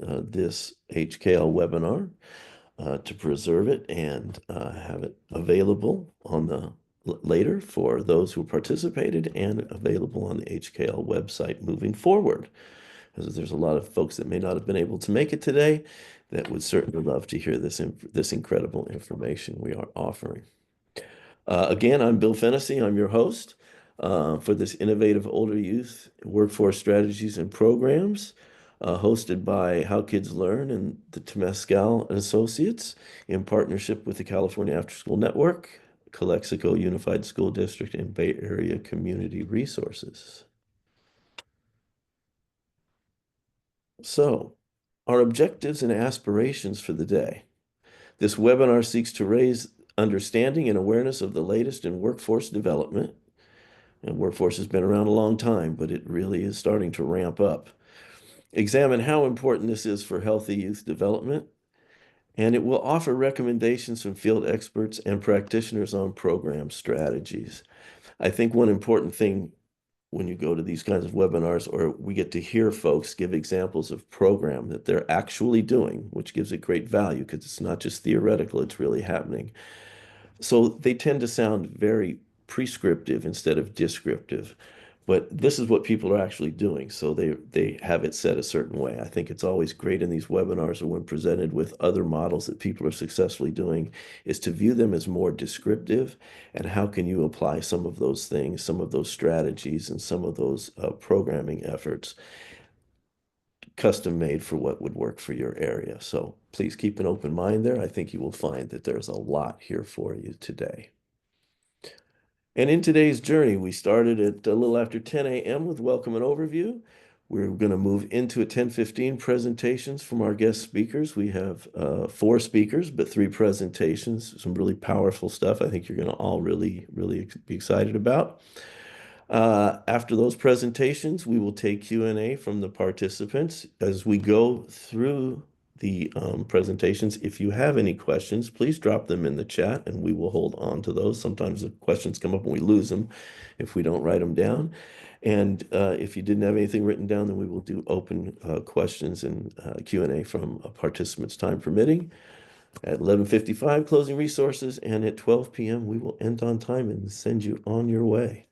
this HKL webinar to preserve it and have it available on the later for those who participated and available on the HKL website moving forward. Because there's a lot of folks that may not have been able to make it today that would certainly love to hear this incredible information we are offering. Again, I'm Bill Fennessy. I'm your host for this innovative older youth workforce strategies and programs, hosted by How Kids Learn and the Temescal and Associates in partnership with the California After School Network, Calexico Unified School District, and Bay Area Community Resources. So, our objectives and aspirations for the day. This webinar seeks to raise understanding and awareness of the latest in workforce development. And workforce has been around a long time, but it really is starting to ramp up. Examine how important this is for healthy youth development, and it will offer recommendations from field experts and practitioners on program strategies. I think one important thing when you go to these kinds of webinars, or we get to hear folks give examples of program that they're actually doing, which gives it great value because it's not just theoretical, it's really happening. So they tend to sound very prescriptive instead of descriptive. But this is what people are actually doing. So they have it set a certain way. I think it's always great in these webinars or when presented with other models that people are successfully doing is to view them as more descriptive and how can you apply some of those things, some of those strategies, and some of those programming efforts custom made for what would work for your area. So please keep an open mind there. I think you will find that there's a lot here for you today. And in today's journey, we started at a little after 10 a.m. with welcome and overview. We're going to move into a 10:15 presentations from our guest speakers. We have 4 speakers, but 3 presentations, some really powerful stuff I think you're going to all really be excited about. After those presentations, we will take Q&A from the participants. As we go through the presentations, if you have any questions, please drop them in the chat and we will hold on to those. Sometimes the questions come up and we lose them if we don't write them down. And if you didn't have anything written down, then we will do open questions and Q&A from participants, time permitting. At 11:55, closing resources, and at 12 p.m., we will end on time and send you on your way.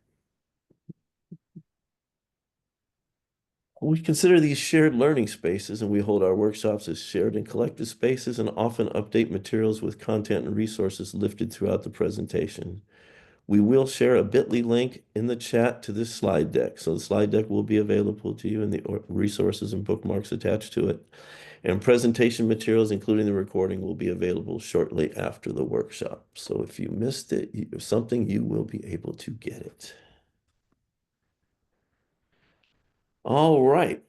We consider these shared learning spaces, and we hold our workshops as shared and collective spaces and often update materials with content and resources lifted throughout the presentation. We will share a bit.ly link in the chat to this slide deck. So the slide deck will be available to you and the resources and bookmarks attached to it. And presentation materials, including the recording, will be available shortly after the workshop. So if you missed it, something, you will be able to get it. All right.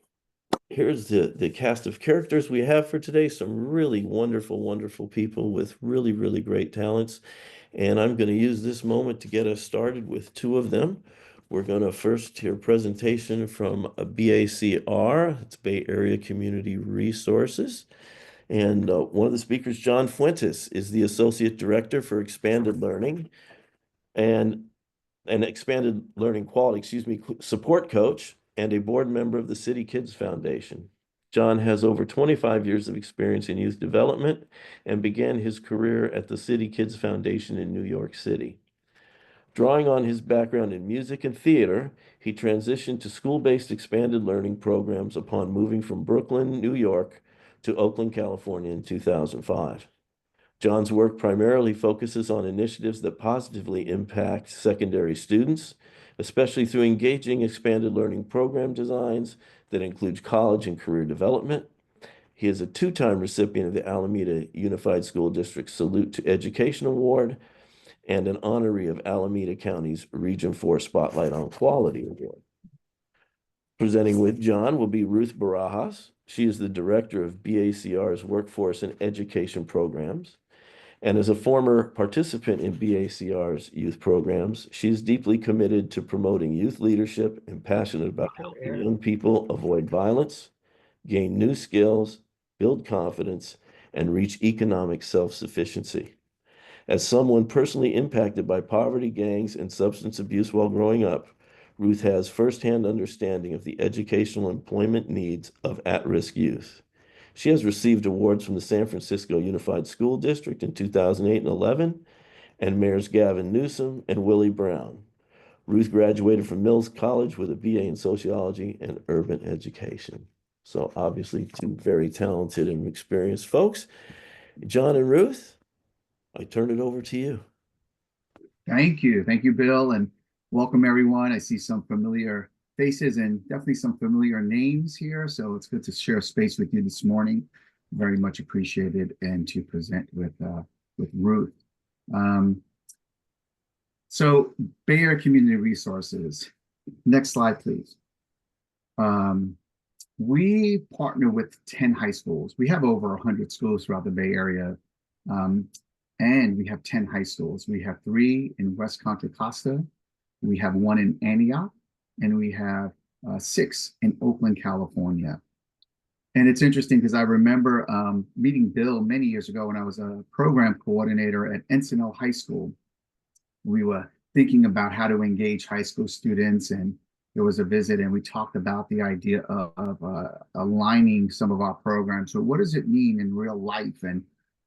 Here's the cast of characters we have for today. Some really wonderful people with really great talents. And I'm going to use this moment to get us started with 2 of them. We're going to first hear a presentation from a BACR, it's Bay Area Community Resources. And one of the speakers, John Fuentes, is the Associate Director for Expanded Learning and an Expanded Learning Quality, support coach and a board member of the City Kids Foundation. John has over 25 years of experience in youth development and began his career at the City Kids Foundation in New York City. Drawing on his background in music and theater, he transitioned to school-based expanded learning programs upon moving from Brooklyn, New York to Oakland, California in 2005. John's work primarily focuses on initiatives that positively impact secondary students, especially through engaging expanded learning program designs that include college and career development. He is a 2-time recipient of the Alameda Unified School District Salute to Education Award and an honoree of Alameda County's Region 4 Spotlight on Quality Award. Presenting with John will be Ruth Barajas. She is the director of BACR's Workforce and Education Programs. And as a former participant in BACR's youth programs, she's deeply committed to promoting youth leadership and passionate about helping young people avoid violence, gain new skills, build confidence, and reach economic self-sufficiency. As someone personally impacted by poverty, gangs, and substance abuse while growing up, Ruth has firsthand understanding of the educational employment needs of at-risk youth. She has received awards from the San Francisco Unified School District in 2008 and 11, and Mayors Gavin Newsom and Willie Brown. Ruth graduated from Mills College with a BA in sociology and urban education. So obviously two very talented and experienced folks. John and Ruth, I turn it over to you. Thank you. Thank you, Bill, and welcome everyone. I see some familiar faces and definitely some familiar names here. So it's good to share space with you this morning. Very much appreciated, and to present with Ruth. So Bay Area Community Resources. Next slide, please. We partner with 10 high schools. We have over 100 schools throughout the Bay Area. And we have 10 high schools. We have 3 in West Contra Costa, we have 1 in Antioch, and we have 6 in Oakland, California. And it's interesting because I remember meeting Bill many years ago when I was a program coordinator at Encinal High School. We were thinking about how to engage high school students, and there was a visit, and we talked about the idea of aligning some of our programs. So what does it mean in real life? And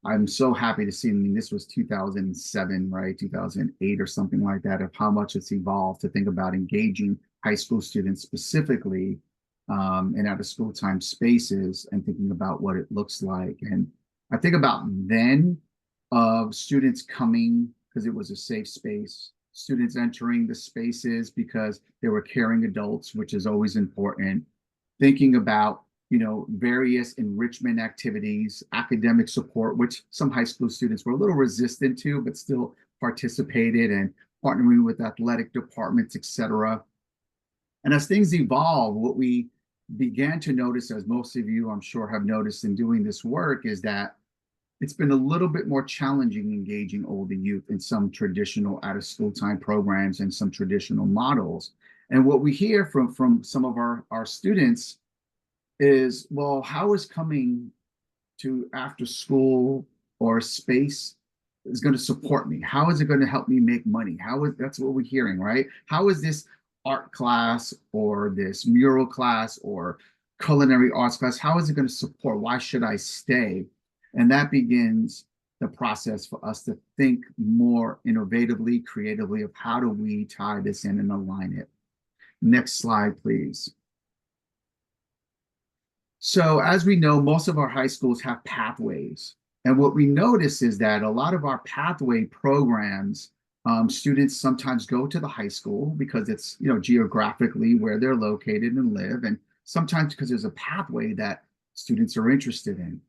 I'm so happy to see, I mean, this was 2007, right? 2008 or something like that, of how much it's evolved to think about engaging high school students specifically in out of school time spaces, and thinking about what it looks like. And I think about then of students coming because it was a safe space, students entering the spaces because they were caring adults, which is always important, thinking about various enrichment activities, academic support, which some high school students were a little resistant to, but still participated, and partnering with athletic departments, etc. And as things evolve, what we began to notice, as most of you I'm sure have noticed in doing this work, is that it's been a little bit more challenging engaging older youth in some traditional out of school time programs and some traditional models. And what we hear from some of our students is, well, how is coming to after school or space is going to support me? How is it going to help me make money? That's what we're hearing, right? How is this art class or this mural class or culinary arts class, how is it going to support? Why should I stay? And that begins the process for us to think more innovatively, creatively, of how do we tie this in and align it. Next slide, please. So as we know, most of our high schools have pathways. And what we notice is that a lot of our pathway programs, students sometimes go to the high school because it's geographically where they're located and live, and sometimes because there's a pathway that students are interested in.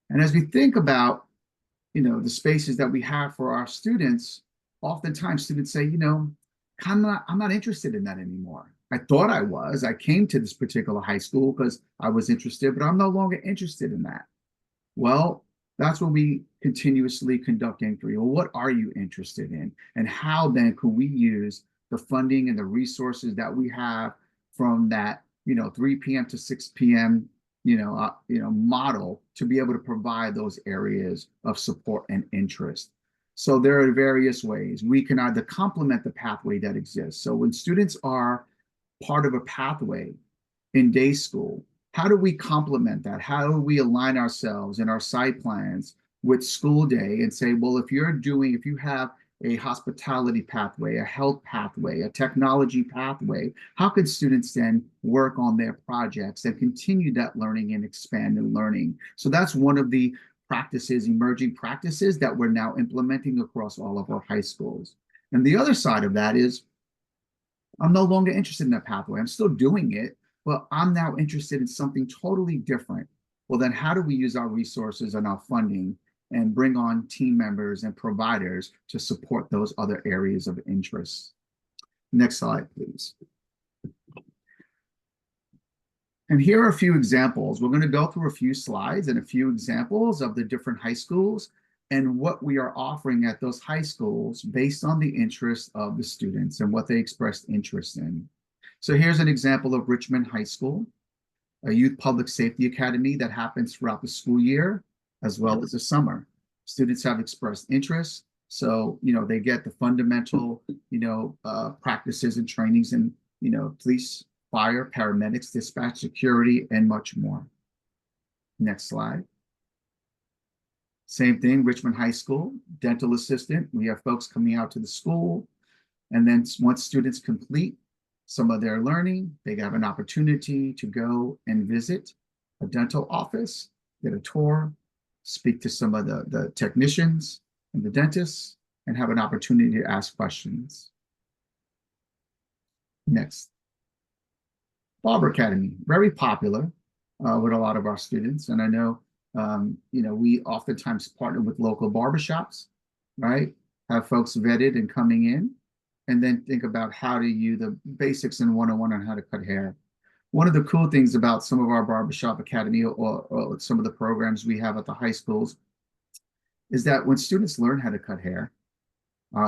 And as we think about the spaces that we have for our students, oftentimes students say, I'm not interested in that anymore. I thought I was. I came to this particular high school because I was interested, but I'm no longer interested in that. Well, that's when we continuously conduct inquiry. Well, what are you interested in? And how then can we use the funding and the resources that we have from that 3 p.m. to 6 p.m. model to be able to provide those areas of support and interest. So there are various ways we can either complement the pathway that exists. So when students are part of a pathway in day school, how do we complement that? How do we align ourselves and our site plans with school day and say, well, if you have a hospitality pathway, a health pathway, a technology pathway, how can students then work on their projects and continue that learning and expand and learning? So that's one of the practices, emerging practices that we're now implementing across all of our high schools. And the other side of that is, I'm no longer interested in that pathway. I'm still doing it, but I'm now interested in something totally different. Well, then how do we use our resources and our funding and bring on team members and providers to support those other areas of interest? Next slide, please. And here are a few examples. We're going to go through a few slides and a few examples of the different high schools and what we are offering at those high schools based on the interest of the students and what they expressed interest in. So here's an example of Richmond High School, a youth public safety academy that happens throughout the school year as well as the summer. Students have expressed interest, so they get the fundamental practices and trainings in police, fire, paramedics, dispatch, security, and much more. Next slide. Same thing, Richmond High School, dental assistant. We have folks coming out to the school, and then once students complete some of their learning, they have an opportunity to go and visit a dental office, get a tour, speak to some of the technicians and the dentists, and have an opportunity to ask questions. Next. Barber Academy, very popular with a lot of our students. And I know, we oftentimes partner with local barbershops, right? Have folks vetted and coming in, and then think about how to use the basics and 101 on how to cut hair. One of the cool things about some of our barbershop academy or some of the programs we have at the high schools is that when students learn how to cut hair,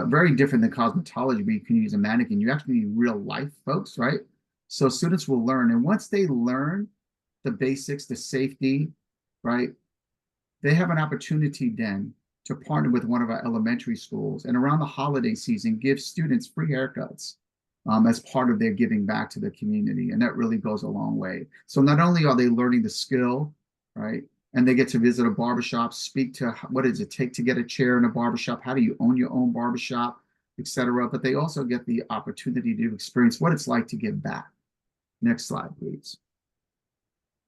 very different than cosmetology, where you can use a mannequin, you actually need real life folks, right? So students will learn, and once they learn the basics, the safety, right, they have an opportunity then to partner with one of our elementary schools, and around the holiday season, give students free haircuts as part of their giving back to the community. And that really goes a long way. So not only are they learning the skill, right, and they get to visit a barbershop, speak to what does it take to get a chair in a barbershop, how do you own your own barbershop, etc. But they also get the opportunity to experience what it's like to give back. Next slide, please.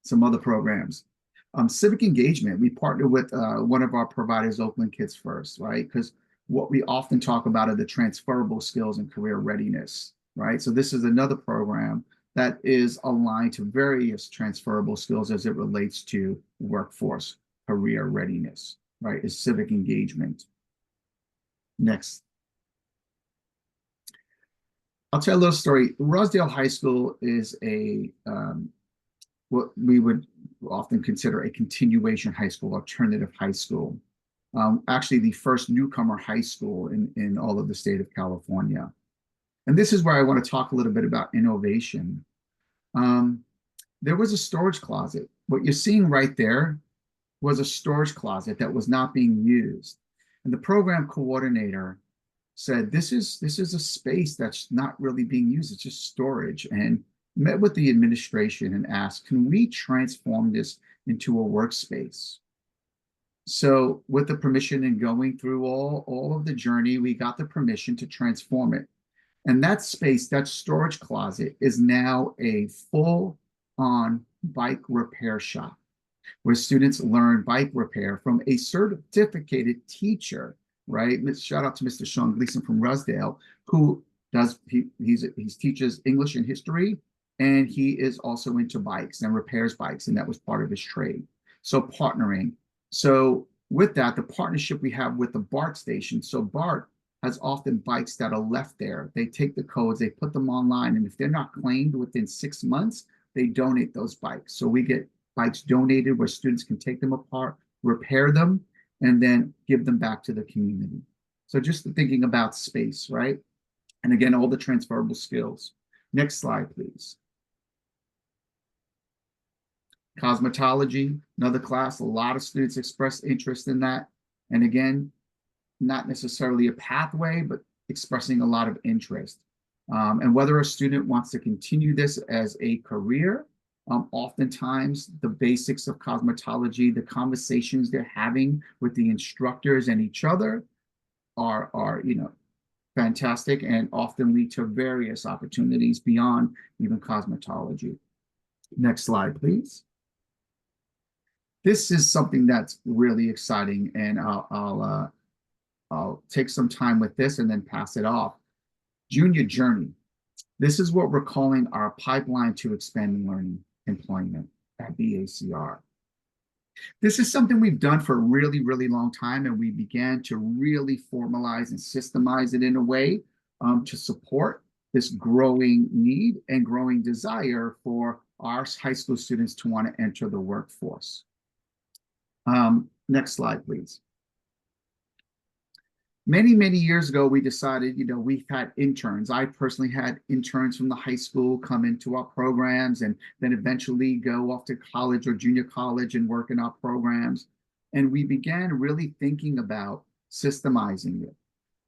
Some other programs. Civic engagement, we partner with one of our providers, Oakland Kids First, right? Because what we often talk about are the transferable skills and career readiness, right? So this is another program that is aligned to various transferable skills as it relates to workforce career readiness, right? Is civic engagement. Next. I'll tell a little story. Rosedale High School is what we would often consider a continuation high school, alternative high school. Actually, the first newcomer high school in all of the state of California. And this is where I want to talk a little bit about innovation. There was a storage closet. What you're seeing right there was a storage closet that was not being used. And the program coordinator said, this is a space that's not really being used. It's just storage. And met with the administration and asked, can we transform this into a workspace? So with the permission and going through all of the journey, we got the permission to transform it. And that space, that storage closet, is now a full-on bike repair shop where students learn bike repair from a certificated teacher, right? Shout out to Mr. Sean Gleason from Rosedale, who he teaches English and history, and he is also into bikes and repairs bikes, and that was part of his trade. So partnering. So with that, the partnership we have with the BART station. So BART has often bikes that are left there. They take the codes, they put them online, and if they're not claimed within 6 months, they donate those bikes. So we get bikes donated where students can take them apart, repair them, and then give them back to the community. So just thinking about space, right? And again, all the transferable skills. Next slide, please. Cosmetology, another class, a lot of students express interest in that. And again, not necessarily a pathway, but expressing a lot of interest. And whether a student wants to continue this as a career, oftentimes the basics of cosmetology, the conversations they're having with the instructors and each other are fantastic, and often lead to various opportunities beyond even cosmetology. Next slide, please. This is something that's really exciting, and I'll take some time with this and then pass it off. Junior Journey. This is what we're calling our pipeline to expanding learning employment at BACR. This is something we've done for a really, really long time, and we began to really formalize and systemize it in a way to support this growing need and growing desire for our high school students to want to enter the workforce. Next slide, please. Many, many years ago, we decided, we've had interns. I personally had interns from the high school come into our programs and then eventually go off to college or junior college and work in our programs. And we began really thinking about systemizing it.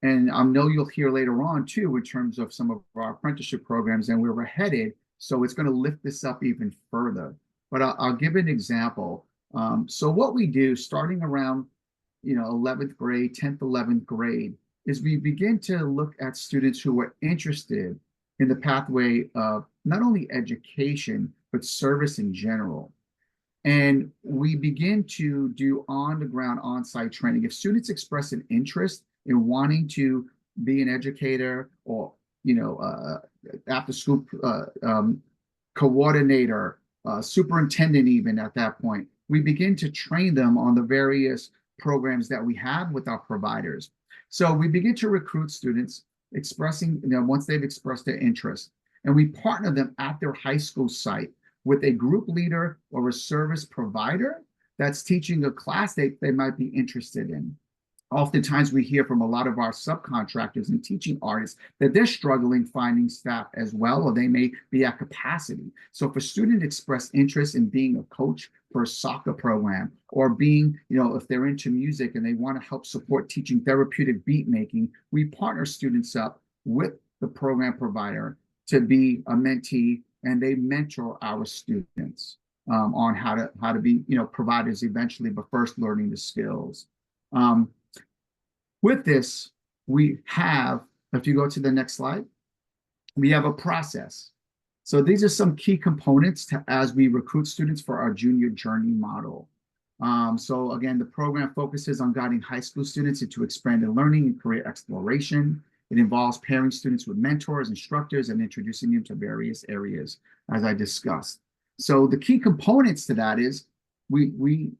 And I know you'll hear later on, too, in terms of some of our apprenticeship programs and where we're headed. So it's going to lift this up even further. But I'll give an example. So what we do starting around 11th grade, 10th, 11th grade is we begin to look at students who are interested in the pathway of not only education, but service in general. And we begin to do on the ground, on site training. If students express an interest in wanting to be an educator or, after school coordinator, superintendent, even at that point, we begin to train them on the various programs that we have with our providers. So we begin to recruit students expressing, once they've expressed their interest, and we partner them at their high school site with a group leader or a service provider that's teaching a class they might be interested in. Oftentimes we hear from a lot of our subcontractors and teaching artists that they're struggling finding staff as well, or they may be at capacity. So if a student express interest in being a coach for a soccer program, or being, if they're into music and they want to help support teaching therapeutic beat making, we partner students up with the program provider to be a mentee, and they mentor our students on how to be, providers eventually, but first learning the skills. With this, we have, if you go to the next slide, we have a process. So these are some key components as we recruit students for our junior journey model. So again, the program focuses on guiding high school students into expanded learning and career exploration. It involves pairing students with mentors, instructors, and introducing them to various areas, as I discussed. So the key components to that is we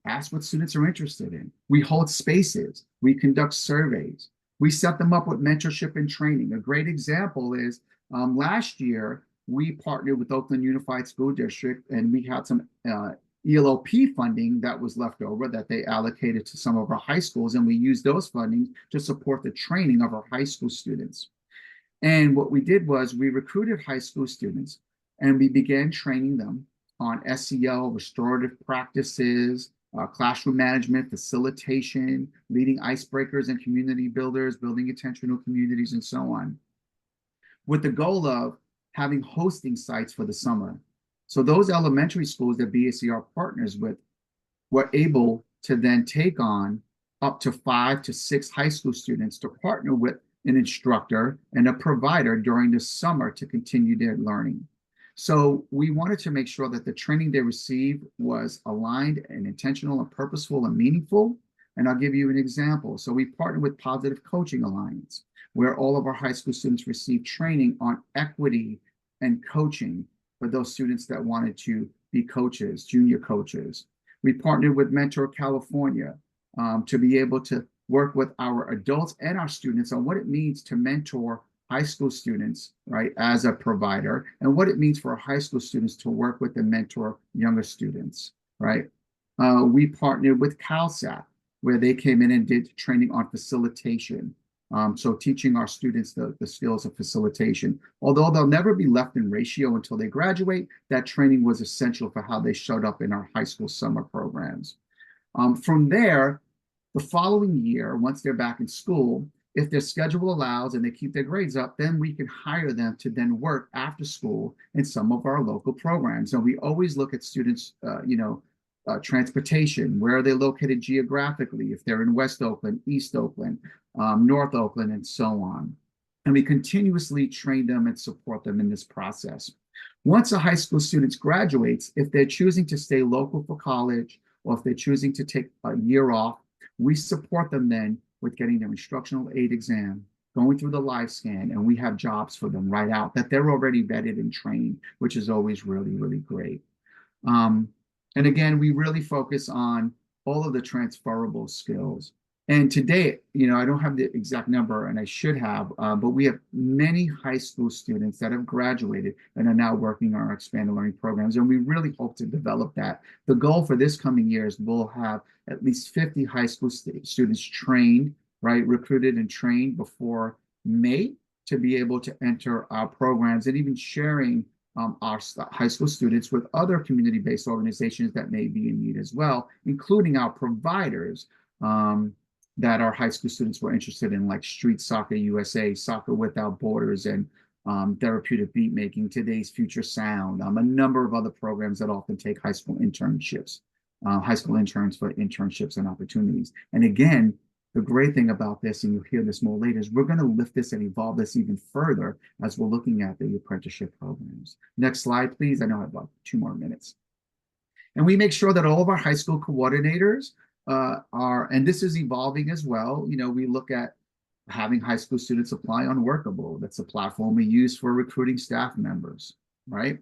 ask what students are interested in. We hold spaces. We conduct surveys. We set them up with mentorship and training. A great example is last year, we partnered with Oakland Unified School District, and we had some ELOP funding that was left over that they allocated to some of our high schools, and we used those funding to support the training of our high school students. And what we did was we recruited high school students, and we began training them on SEL, restorative practices, classroom management, facilitation, leading icebreakers and community builders, building intentional communities, and so on, with the goal of having hosting sites for the summer. So those elementary schools that BACR partners with were able to then take on up to 5 to 6 high school students to partner with an instructor and a provider during the summer to continue their learning. So we wanted to make sure that the training they received was aligned and intentional and purposeful and meaningful. And I'll give you an example. So we partnered with Positive Coaching Alliance, where all of our high school students received training on equity and coaching for those students that wanted to be coaches, junior coaches. We partnered with Mentor California to be able to work with our adults and our students on what it means to mentor high school students, right, as a provider, and what it means for our high school students to work with and mentor younger students, right? We partnered with CalSAP, where they came in and did training on facilitation. So teaching our students the skills of facilitation. Although they'll never be left in ratio until they graduate, that training was essential for how they showed up in our high school summer programs. From there, the following year, once they're back in school, if their schedule allows and they keep their grades up, then we can hire them to then work after school in some of our local programs. And we always look at students, transportation, where are they located geographically, if they're in West Oakland, East Oakland, North Oakland, and so on. And we continuously train them and support them in this process. Once a high school student graduates, if they're choosing to stay local for college, or if they're choosing to take a year off, we support them then with getting their instructional aid exam, going through the live scan, and we have jobs for them right out that they're already vetted and trained, which is always really, really great. And again, we really focus on all of the transferable skills. And today, I don't have the exact number, and I should have, but we have many high school students that have graduated and are now working on our expanded learning programs. And we really hope to develop that. The goal for this coming year is we'll have at least 50 high school students trained, right, recruited and trained before May to be able to enter our programs, and even sharing our high school students with other community-based organizations that may be in need as well, including our providers that our high school students were interested in, like Street Soccer USA, Soccer Without Borders, and Therapeutic Beat Making, Today's Future Sound, a number of other programs that often take high school internships. high school interns for internships and opportunities. And again, the great thing about this, and you'll hear this more later, is we're going to lift this and evolve this even further as we're looking at the apprenticeship programs. Next slide, please. I know I have about 2 more minutes. And we make sure that all of our high school coordinators are, and this is evolving as well. You know, we look at having high school students apply on Workable. That's a platform we use for recruiting staff members, right?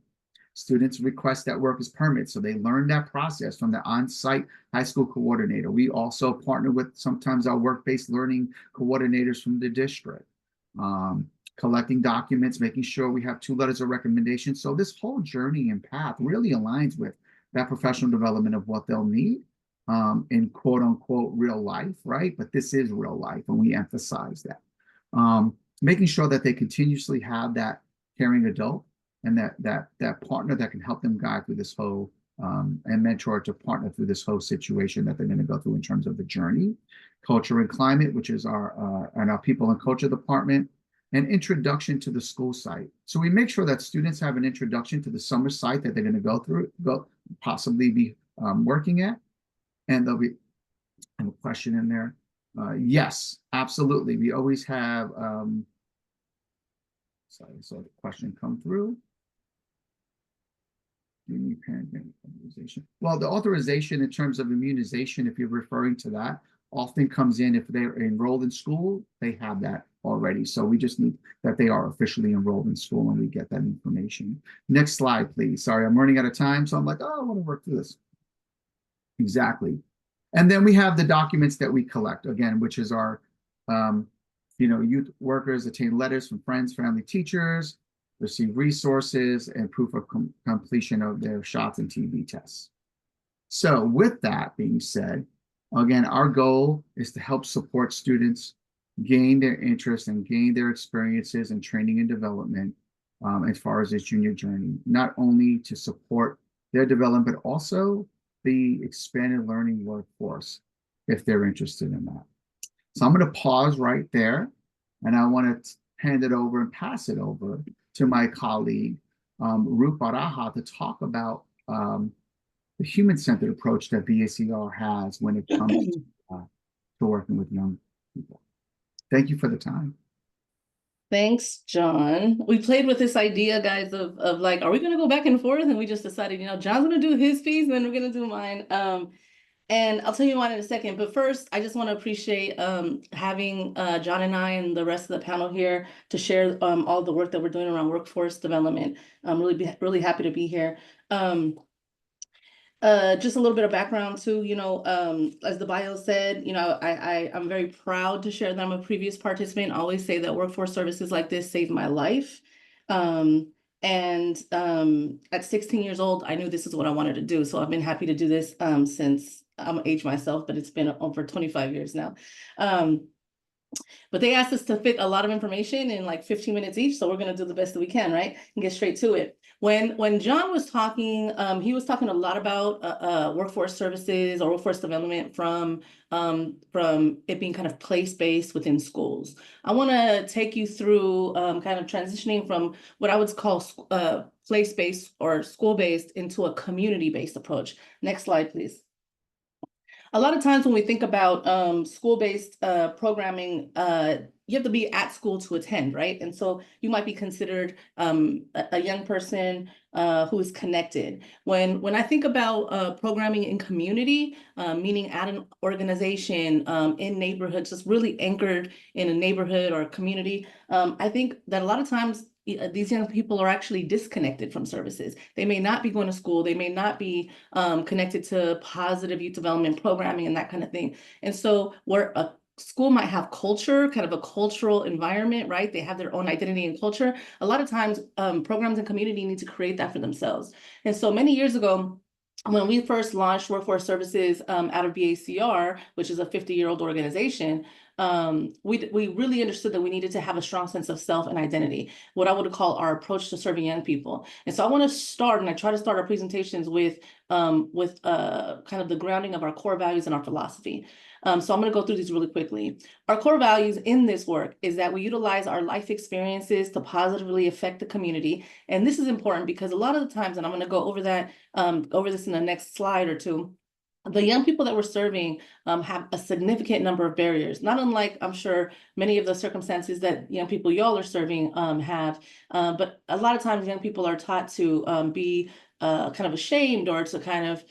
Students request that workers permit, so they learn that process from the on-site high school coordinator. We also partner with sometimes our work-based learning coordinators from the district, collecting documents, making sure we have 2 letters of recommendation. So this whole journey and path really aligns with that professional development of what they'll need in quote unquote real life, right? But this is real life, and we emphasize that. Making sure that they continuously have that caring adult and that partner that can help them guide through this whole and mentor to partner through this whole situation that they're going to go through in terms of the journey. Culture and climate, which is our people and culture department, and introduction to the school site. So we make sure that students have an introduction to the summer site that they're going to possibly be working at. And there'll be a question in there. Yes, absolutely. We always have, sorry, I saw the question come through. Well, the authorization in terms of immunization, if you're referring to that, often comes in if they're enrolled in school, they have that already. So we just need that they are officially enrolled in school and we get that information. Next slide, please. Sorry, I'm running out of time. So I'm like, oh, I want to work through this. Exactly. And then we have the documents that we collect, again, which is our, youth workers attain letters from friends, family, teachers, receive resources, and proof of completion of their shots and TB tests. So with that being said, again, our goal is to help support students gain their interest and gain their experiences and training and development as far as this junior journey, not only to support their development, but also the expanded learning workforce if they're interested in that. So I'm going to pause right there, and I want to hand it over and pass it over to my colleague, Ruth Baraha, to talk about the human-centered approach that BACR has when it comes to working with young people. Thank you for the time. Thanks, John. We played with this idea, guys, of like, are we going to go back and forth? And we just decided, John's going to do his piece, and then we're going to do mine. And I'll tell you why in a second. But first, I just want to appreciate having John and I and the rest of the panel here to share all the work that we're doing around workforce development. I'm really happy to be here. Just a little bit of background too, as the bio said, I'm very proud to share that I'm a previous participant. I always say that workforce services like this saved my life. At 16 years old, I knew this is what I wanted to do. So I've been happy to do this since I'm age myself, but it's been over 25 years now. But they asked us to fit a lot of information in like 15 minutes each. So we're going to do the best that we can, right? And get straight to it. When John was talking, he was talking a lot about workforce services or workforce development from it being kind of place-based within schools. I want to take you through kind of transitioning from what I would call place-based or school-based into a community-based approach. Next slide, please. A lot of times when we think about school-based programming, you have to be at school to attend, right? And so you might be considered a young person who is connected. When I think about programming in community, meaning at an organization, in neighborhoods, just really anchored in a neighborhood or a community, I think that a lot of times these young people are actually disconnected from services. They may not be going to school. They may not be connected to positive youth development programming and that kind of thing. And so where a school might have culture, kind of a cultural environment, right? They have their own identity and culture. A lot of times programs and community need to create that for themselves. And so many years ago, when we first launched Workforce Services out of BACR, which is a 50-year-old organization, we really understood that we needed to have a strong sense of self and identity, what I would call our approach to serving young people. And so I want to start, and I try to start our presentations with kind of the grounding of our core values and our philosophy. So I'm going to go through these really quickly. Our core values in this work is that we utilize our life experiences to positively affect the community. And this is important because a lot of the times, and I'm going to go over that, over this in the next slide or two, the young people that we're serving have a significant number of barriers, not unlike, I'm sure, many of the circumstances that young people y'all are serving have. But a lot of times young people are taught to be kind of ashamed, or to kind of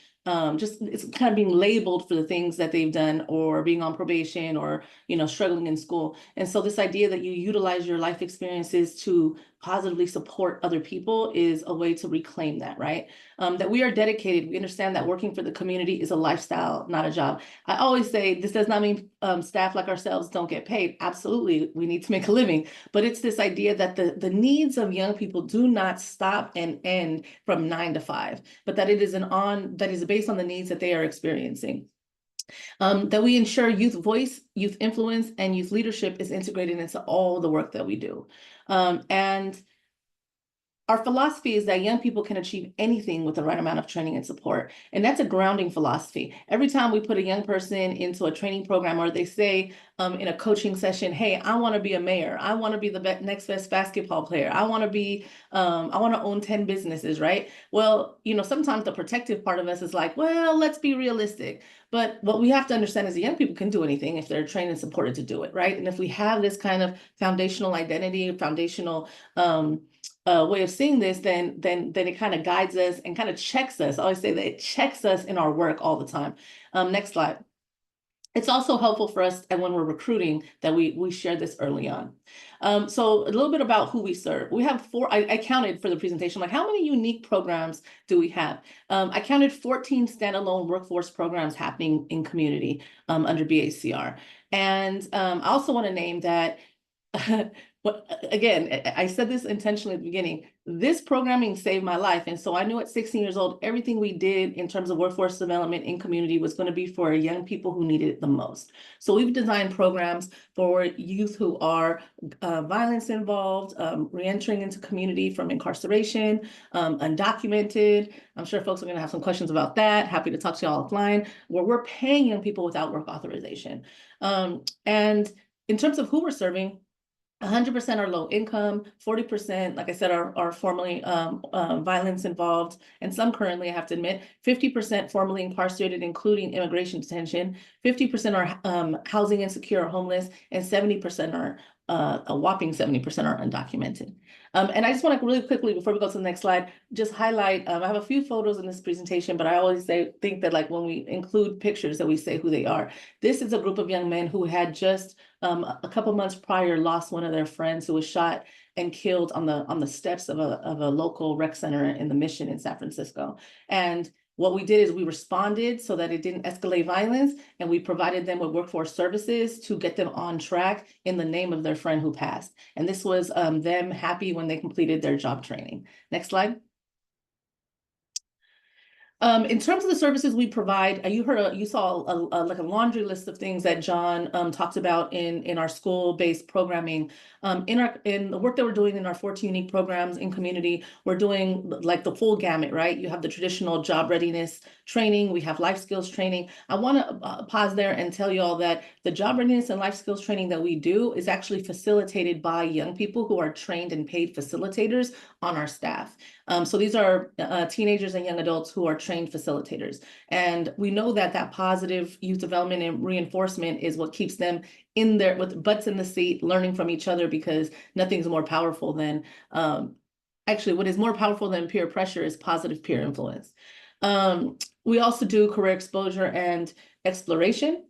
just, it's kind of being labeled for the things that they've done, or being on probation, or struggling in school. And so this idea that you utilize your life experiences to positively support other people is a way to reclaim that, right? That we are dedicated. We understand that working for the community is a lifestyle, not a job. I always say this does not mean staff like ourselves don't get paid. Absolutely, we need to make a living. But it's this idea that the needs of young people do not stop and end from 9 to 5, but that it is that is based on the needs that they are experiencing. That we ensure youth voice, youth influence, and youth leadership is integrated into all the work that we do. And our philosophy is that young people can achieve anything with the right amount of training and support. And that's a grounding philosophy. Every time we put a young person into a training program, or they say in a coaching session, hey, I want to be a mayor. I want to be the next best basketball player. I want to own 10 businesses, right? Well, sometimes the protective part of us is like, well, let's be realistic. But what we have to understand is that young people can do anything if they're trained and supported to do it, right? And if we have this kind of foundational identity, foundational way of seeing this, then it kind of guides us and kind of checks us. I always say that it checks us in our work all the time. Next slide. It's also helpful for us, and when we're recruiting, that we share this early on. So a little bit about who we serve. We have I counted for the presentation, like how many unique programs do we have? I counted 14 standalone workforce programs happening in community under BACR. And I also want to name that but again, I said this intentionally at the beginning, this programming saved my life. And so I knew at 16 years old, everything we did in terms of workforce development in community was going to be for young people who needed it the most. So we've designed programs for youth who are violence involved, reentering into community from incarceration, undocumented. I'm sure folks are going to have some questions about that. Happy to talk to y'all offline, where we're paying young people without work authorization. And in terms of who we're serving, 100% are low income, 40%, like I said, are formerly violence involved, and some currently, I have to admit, 50% formerly incarcerated, including immigration detention, 50% are housing insecure or homeless, and 70% are, a whopping 70% are undocumented. And I just want to really quickly, before we go to the next slide, just highlight, I have a few photos in this presentation, but I always think that like when we include pictures that we say who they are. This is a group of young men who had just a couple months prior lost one of their friends who was shot and killed on the steps of a local rec center in the Mission in San Francisco. And what we did is we responded so that it didn't escalate violence, and we provided them with workforce services to get them on track in the name of their friend who passed. And this was them happy when they completed their job training. Next slide. In terms of the services we provide, you saw like a laundry list of things that John talked about in our school-based programming. In the work that we're doing in our 14 unique programs in community, we're doing like the full gamut, right? You have the traditional job readiness training, we have life skills training. I want to pause there and tell you all that the job readiness and life skills training that we do is actually facilitated by young people who are trained and paid facilitators on our staff. So these are teenagers and young adults who are trained facilitators. And we know that positive youth development and reinforcement is what keeps them in there with butts in the seat, learning from each other, because nothing's more powerful than, actually what is more powerful than peer pressure is positive peer influence. We also do career exposure and exploration.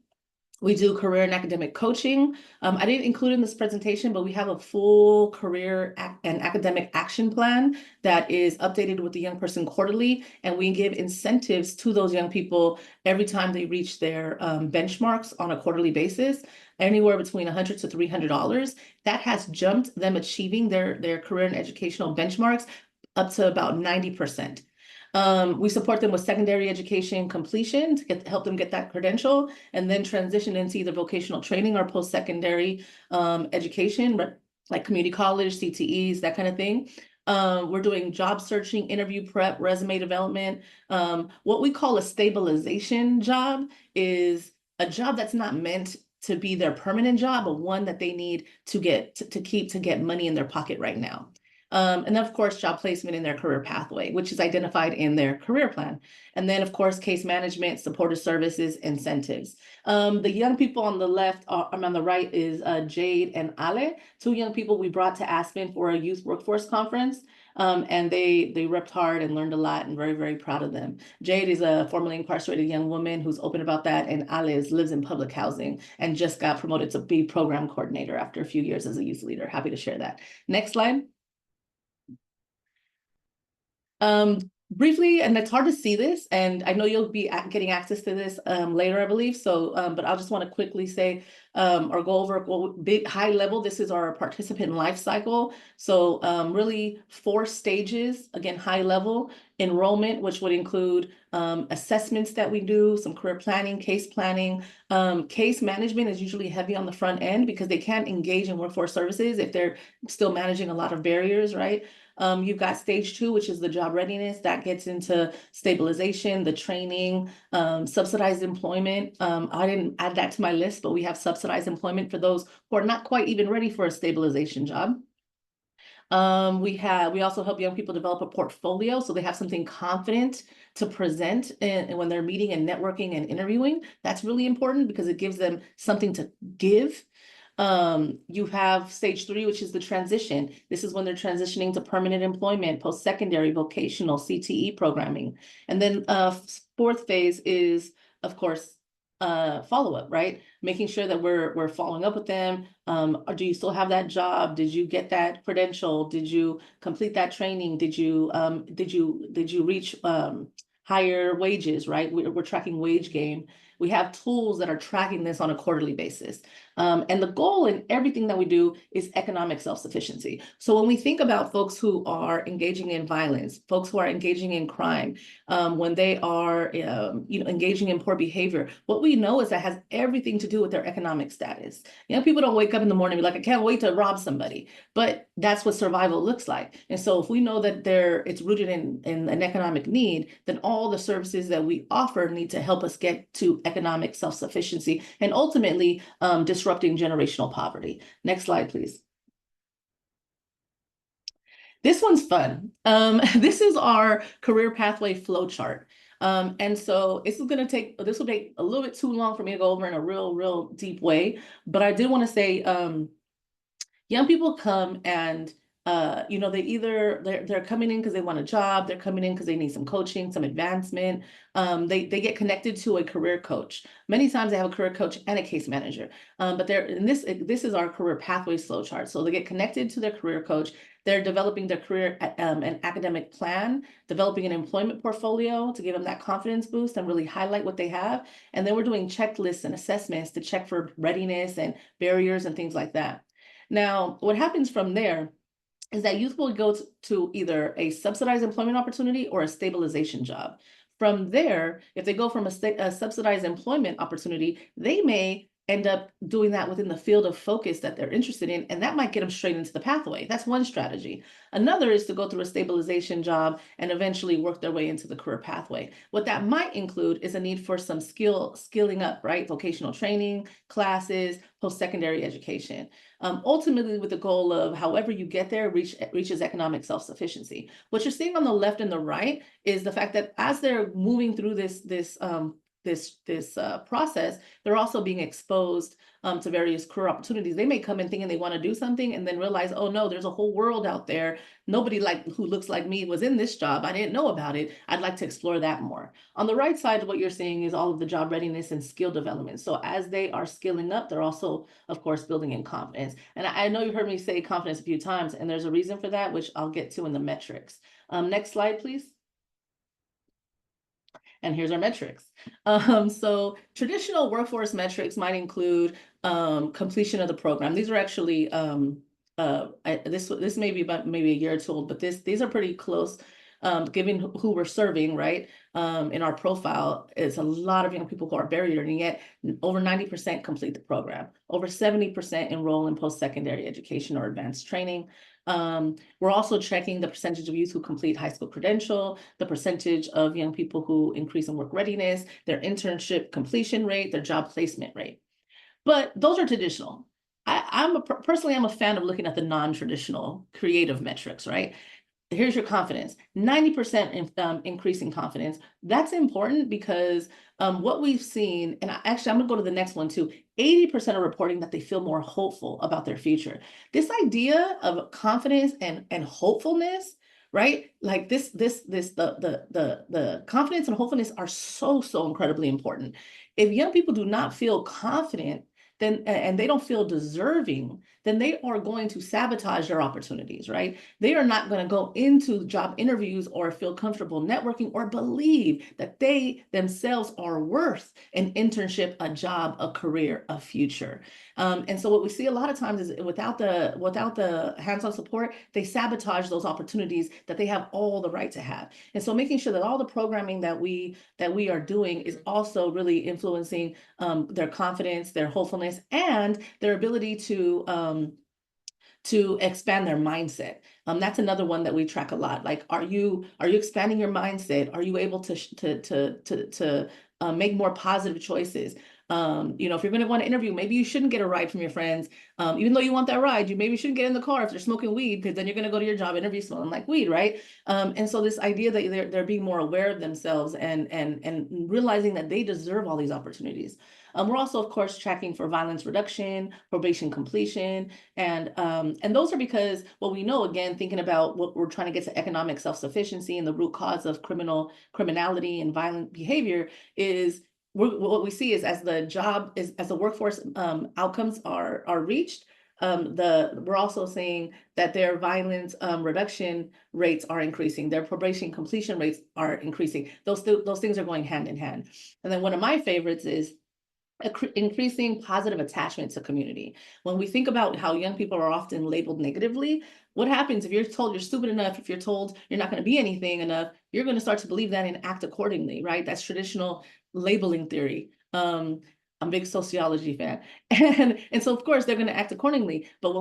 We do career and academic coaching. I didn't include in this presentation, but we have a full career and academic action plan that is updated with the young person quarterly, and we give incentives to those young people every time they reach their benchmarks on a quarterly basis, anywhere between $100 to $300. That has jumped them achieving their career and educational benchmarks up to about 90%. We support them with secondary education completion to help them get that credential, and then transition into either vocational training or post-secondary education, like community college, CTEs, that kind of thing. We're doing job searching, interview prep, resume development. What we call a stabilization job is a job that's not meant to be their permanent job, but one that they need to get money in their pocket right now. And then, of course, job placement in their career pathway, which is identified in their career plan. And then, of course, case management, supportive services, incentives. The young people on the left, on the right is Jade and Ale, two young people we brought to Aspen for a youth workforce conference. And they repped hard and learned a lot, and very, very proud of them. Jade is a formerly incarcerated young woman who's open about that, and Ale lives in public housing and just got promoted to be program coordinator after a few years as a youth leader. Happy to share that. Next slide. Briefly, and it's hard to see this, and I know you'll be getting access to this later, I believe. So, but I'll just want to quickly say or go over big high level. This is our participant life cycle. So really 4 stages, again, high level enrollment, which would include assessments that we do, some career planning, case planning. Case management is usually heavy on the front end because they can't engage in workforce services if they're still managing a lot of barriers, right? You've got stage 2, which is the job readiness. That gets into stabilization, the training, subsidized employment. I didn't add that to my list, but we have subsidized employment for those who are not quite even ready for a stabilization job. We also help young people develop a portfolio so they have something confident to present and when they're meeting and networking and interviewing. That's really important because it gives them something to give. You have stage 3, which is the transition. This is when they're transitioning to permanent employment, post-secondary, vocational, CTE programming. And then 4th phase is, of course, follow-up, right? Making sure that we're following up with them. Or do you still have that job? Did you get that credential? Did you complete that training? Did you reach higher wages, right? We're tracking wage gain. We have tools that are tracking this on a quarterly basis. And the goal in everything that we do is economic self-sufficiency. So when we think about folks who are engaging in violence, folks who are engaging in crime, when they are engaging in poor behavior, what we know is that has everything to do with their economic status. People don't wake up in the morning and be like, I can't wait to rob somebody. But that's what survival looks like. And so if we know that it's rooted in an economic need, then all the services that we offer need to help us get to economic self-sufficiency and ultimately disrupting generational poverty. Next slide, please. This one's fun. This is our career pathway flow chart. And so this will take a little bit too long for me to go over in a real deep way, but I did want to say young people come and they're coming in because they want a job. They're coming in because they need some coaching, some advancement. They get connected to a career coach. Many times they have a career coach and a case manager. But this is our career pathway flow chart. So they get connected to their career coach. They're developing their career and academic plan, developing an employment portfolio to give them that confidence boost and really highlight what they have. And then we're doing checklists and assessments to check for readiness and barriers and things like that. Now, what happens from there is that youth will go to either a subsidized employment opportunity or a stabilization job. From there, if they go from a subsidized employment opportunity, they may end up doing that within the field of focus that they're interested in, and that might get them straight into the pathway. That's one strategy. Another is to go through a stabilization job and eventually work their way into the career pathway. What that might include is a need for some skilling up, right? Vocational training, classes, post-secondary education. Ultimately with the goal of however you get there reaches economic self-sufficiency. What you're seeing on the left and the right is the fact that as they're moving through this process, they're also being exposed to various career opportunities. They may come in thinking they want to do something and then realize, oh no, there's a whole world out there. Nobody who looks like me was in this job. I didn't know about it. I'd like to explore that more. On the right side, what you're seeing is all of the job readiness and skill development. So as they are skilling up, they're also, of course, building in confidence. And I know you heard me say confidence a few times, and there's a reason for that, which I'll get to in the metrics. Next slide, please. And here's our metrics. So traditional workforce metrics might include completion of the program. These are actually, this may be about maybe a year or two old, but these are pretty close, given who we're serving, right? In our profile, it's a lot of young people who are barriered, and yet over 90% complete the program. Over 70% enroll in post-secondary education or advanced training. We're also checking the percentage of youth who complete high school credential, the percentage of young people who increase in work readiness, their internship completion rate, their job placement rate. But those are traditional. personally, I'm a fan of looking at the non-traditional creative metrics, right? Here's your confidence, 90% increasing confidence. That's important because what we've seen, and actually I'm gonna go to the next one too, 80% are reporting that they feel more hopeful about their future. This idea of confidence and hopefulness, right? Like the confidence and hopefulness are so incredibly important. If young people do not feel confident, then and they don't feel deserving, then they are going to sabotage their opportunities, right? They are not going to go into job interviews or feel comfortable networking or believe that they themselves are worth an internship, a job, a career, a future. And so what we see a lot of times is without the hands-on support, they sabotage those opportunities that they have all the right to have. And so making sure that all the programming that we are doing is also really influencing their confidence, their hopefulness, and their ability to expand their mindset. That's another one that we track a lot. Like, are you expanding your mindset? Are you able to make more positive choices? You know, if you're going to go on an interview, maybe you shouldn't get a ride from your friends. Even though you want that ride, you maybe shouldn't get in the car if they're smoking weed, because then you're going to go to your job interview smelling like weed, right? And so this idea that they're being more aware of themselves and realizing that they deserve all these opportunities. We're also, of course, tracking for violence reduction, probation completion, and those are because, well, we know, again, thinking about what we're trying to get to economic self-sufficiency and the root cause of criminality and violent behavior is what we see is as the workforce outcomes are reached, we're also seeing that their violence reduction rates are increasing, their probation completion rates are increasing. Those things are going hand in hand. And then one of my favorites is increasing positive attachment to community. When we think about how young people are often labeled negatively, what happens if you're told you're stupid enough, if you're told you're not going to be anything enough, you're going to start to believe that and act accordingly, right? That's traditional labeling theory. I'm a big sociology fan, and so of course they're going to act accordingly. But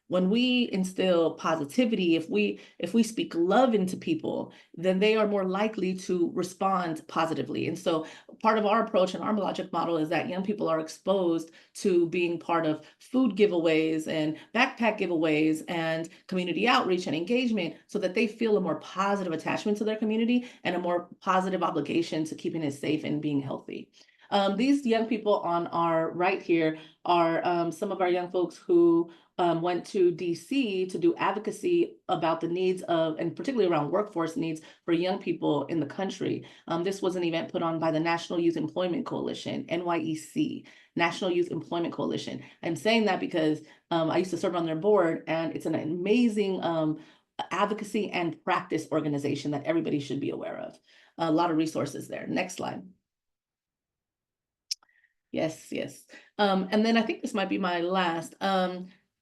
when we instill positivity, if we speak love into people, then they are more likely to respond positively. And so part of our approach and our logic model is that young people are exposed to being part of food giveaways and backpack giveaways and community outreach and engagement, so that they feel a more positive attachment to their community and a more positive obligation to keeping it safe and being healthy. These young people on our right here are some of our young folks who went to DC to do advocacy about the needs of, and particularly around workforce needs for young people in the country. This was an event put on by the National Youth Employment Coalition, NYEC, National Youth Employment Coalition. I'm saying that because I used to serve on their board, and it's an amazing advocacy and practice organization that everybody should be aware of. A lot of resources there. Next slide. Yes. And then I think this might be my last.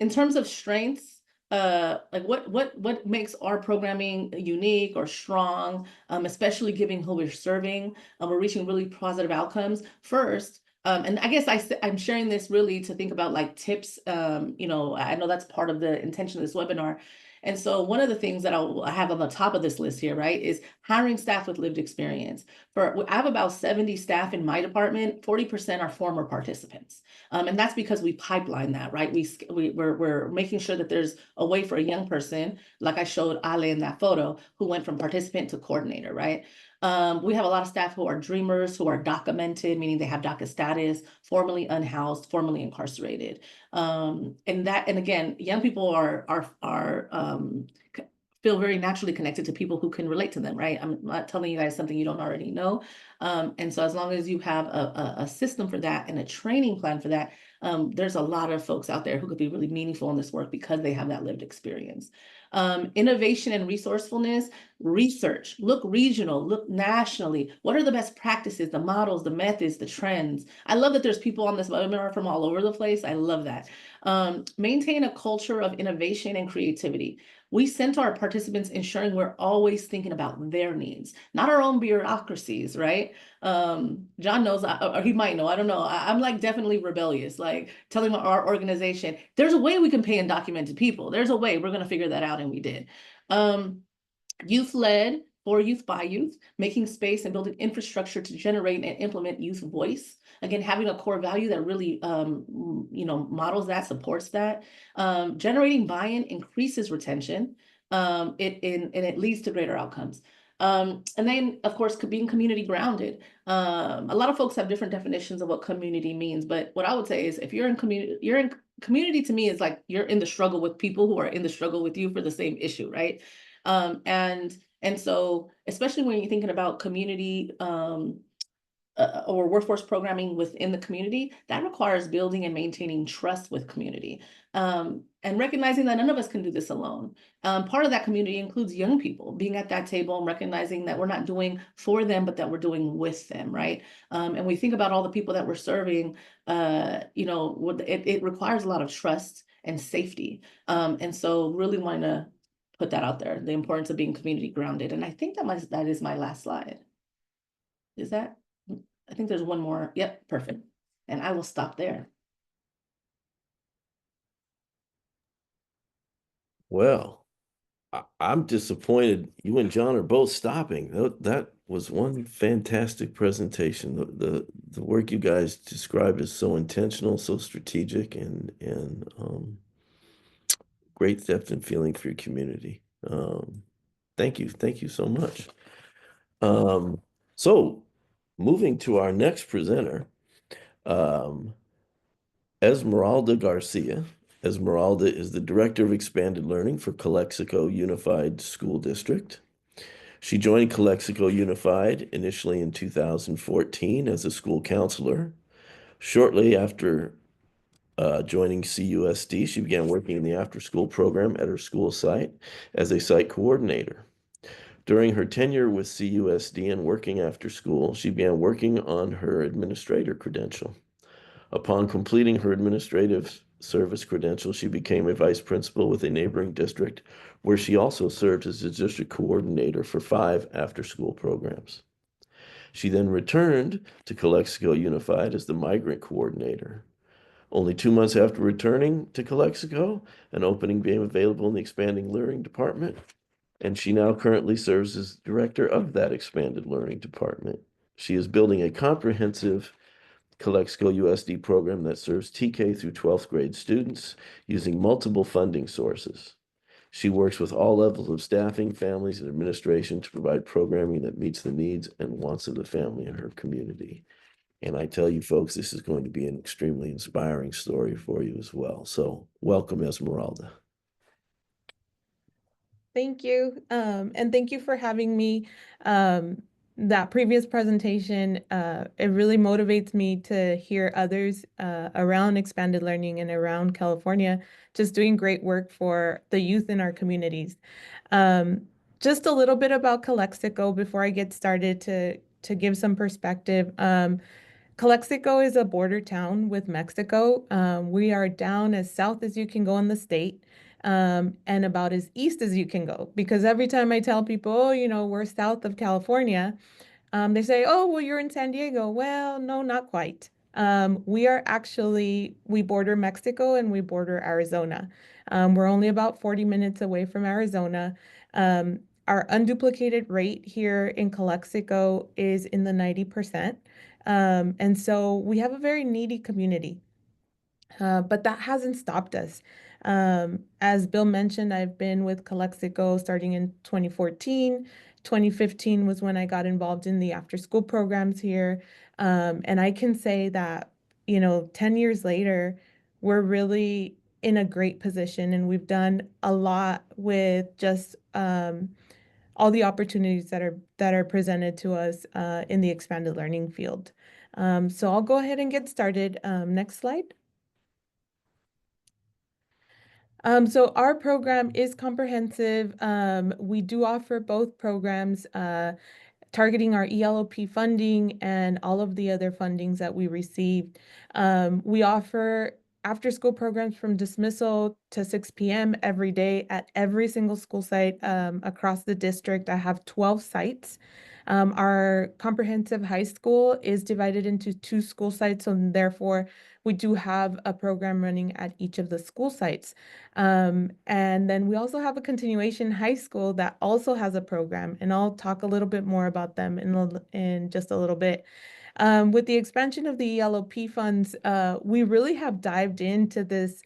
In terms of strengths, like what makes our programming unique or strong, especially given who we're serving, we're reaching really positive outcomes. First, and I guess I'm sharing this really to think about like tips. You know, I know that's part of the intention of this webinar. And so one of the things that I have on the top of this list here, right, is hiring staff with lived experience. I have about 70 staff in my department, 40% are former participants. And that's because we pipeline that, right? We're making sure that there's a way for a young person, like I showed Ale in that photo, who went from participant to coordinator, right? We have a lot of staff who are dreamers, who are documented, meaning they have DACA status, formerly unhoused, formerly incarcerated. And again, young people feel very naturally connected to people who can relate to them, right? I'm not telling you guys something you don't already know. And so as long as you have a system for that and a training plan for that, there's a lot of folks out there who could be really meaningful in this work because they have that lived experience. Innovation and resourcefulness, research, look regional, look nationally. What are the best practices, the models, the methods, the trends? I love that there's people on this webinar from all over the place. I love that. Maintain a culture of innovation and creativity. We sent our participants ensuring we're always thinking about their needs, not our own bureaucracies, right? John knows, or he might know, I don't know. I'm like definitely rebellious, like telling our organization, there's a way we can pay undocumented people. There's a way, we're gonna figure that out, and we did. Youth-led for youth by youth, making space and building infrastructure to generate and implement youth voice. Again, having a core value that really, models that, supports that. Generating buy-in increases retention. And it leads to greater outcomes. And then, of course, being community grounded. A lot of folks have different definitions of what community means, but what I would say is if you're in community to me is like you're in the struggle with people who are in the struggle with you for the same issue, right? And so, especially when you're thinking about community or workforce programming within the community, that requires building and maintaining trust with community, and recognizing that none of us can do this alone. Part of that community includes young people being at that table and recognizing that we're not doing for them, but that we're doing with them, right? And we think about all the people that we're serving, it requires a lot of trust and safety. And so really want to put that out there, the importance of being community grounded. And I think that is my last slide. Is that? I think there's one more. Yep, perfect. And I will stop there. Well, I'm disappointed. You and John are both stopping. That was one fantastic presentation. The work you guys described is so intentional, so strategic, and great depth and feeling for your community. Thank you so much. So moving to our next presenter, Esmeralda Garcia. Esmeralda is the Director of Expanded Learning for Calexico Unified School District. She joined Calexico Unified initially in 2014 as a school counselor. Shortly after joining CUSD, she began working in the after-school program at her school site as a site coordinator. During her tenure with CUSD and working after school, she began working on her administrator credential. Upon completing her administrative service credential, she became a vice principal with a neighboring district where she also served as a district coordinator for 5 after-school programs. She then returned to Calexico Unified as the migrant coordinator. Only 2 months after returning to Calexico, an opening became available in the expanding learning department, and she now currently serves as director of that expanded learning department. She is building a comprehensive Calexico USD program that serves TK through 12th grade students using multiple funding sources. She works with all levels of staffing, families, and administration to provide programming that meets the needs and wants of the family in her community. And I tell you, folks, this is going to be an extremely inspiring story for you as well. So welcome, Esmeralda. Thank you. And thank you for having me. That previous presentation, it really motivates me to hear others around expanded learning and around California just doing great work for the youth in our communities. Just a little bit about Calexico before I get started to give some perspective. Calexico is a border town with Mexico. We are down as south as you can go in the state, and about as east as you can go. Because every time I tell people, oh, we're south of California, they say, oh, well, you're in San Diego. Well, no, not quite. We border Mexico and we border Arizona. We're only about 40 minutes away from Arizona. Our unduplicated rate here in Calexico is in the 90%. And so we have a very needy community, but that hasn't stopped us. As Bill mentioned, I've been with Calexico starting in 2014. 2015 was when I got involved in the after-school programs here. And I can say that, 10 years later, we're really in a great position, and we've done a lot with just all the opportunities that are presented to us in the expanded learning field. So I'll go ahead and get started. Next slide. So our program is comprehensive. We do offer both programs targeting our ELOP funding and all of the other fundings that we receive. We offer after-school programs from dismissal to 6 p.m. every day at every single school site across the district. I have 12 sites. Our comprehensive high school is divided into 2 school sites, so therefore we do have a program running at each of the school sites. And then we also have a continuation high school that also has a program, and I'll talk a little bit more about them in just a little bit. With the expansion of the ELOP funds, we really have dived into this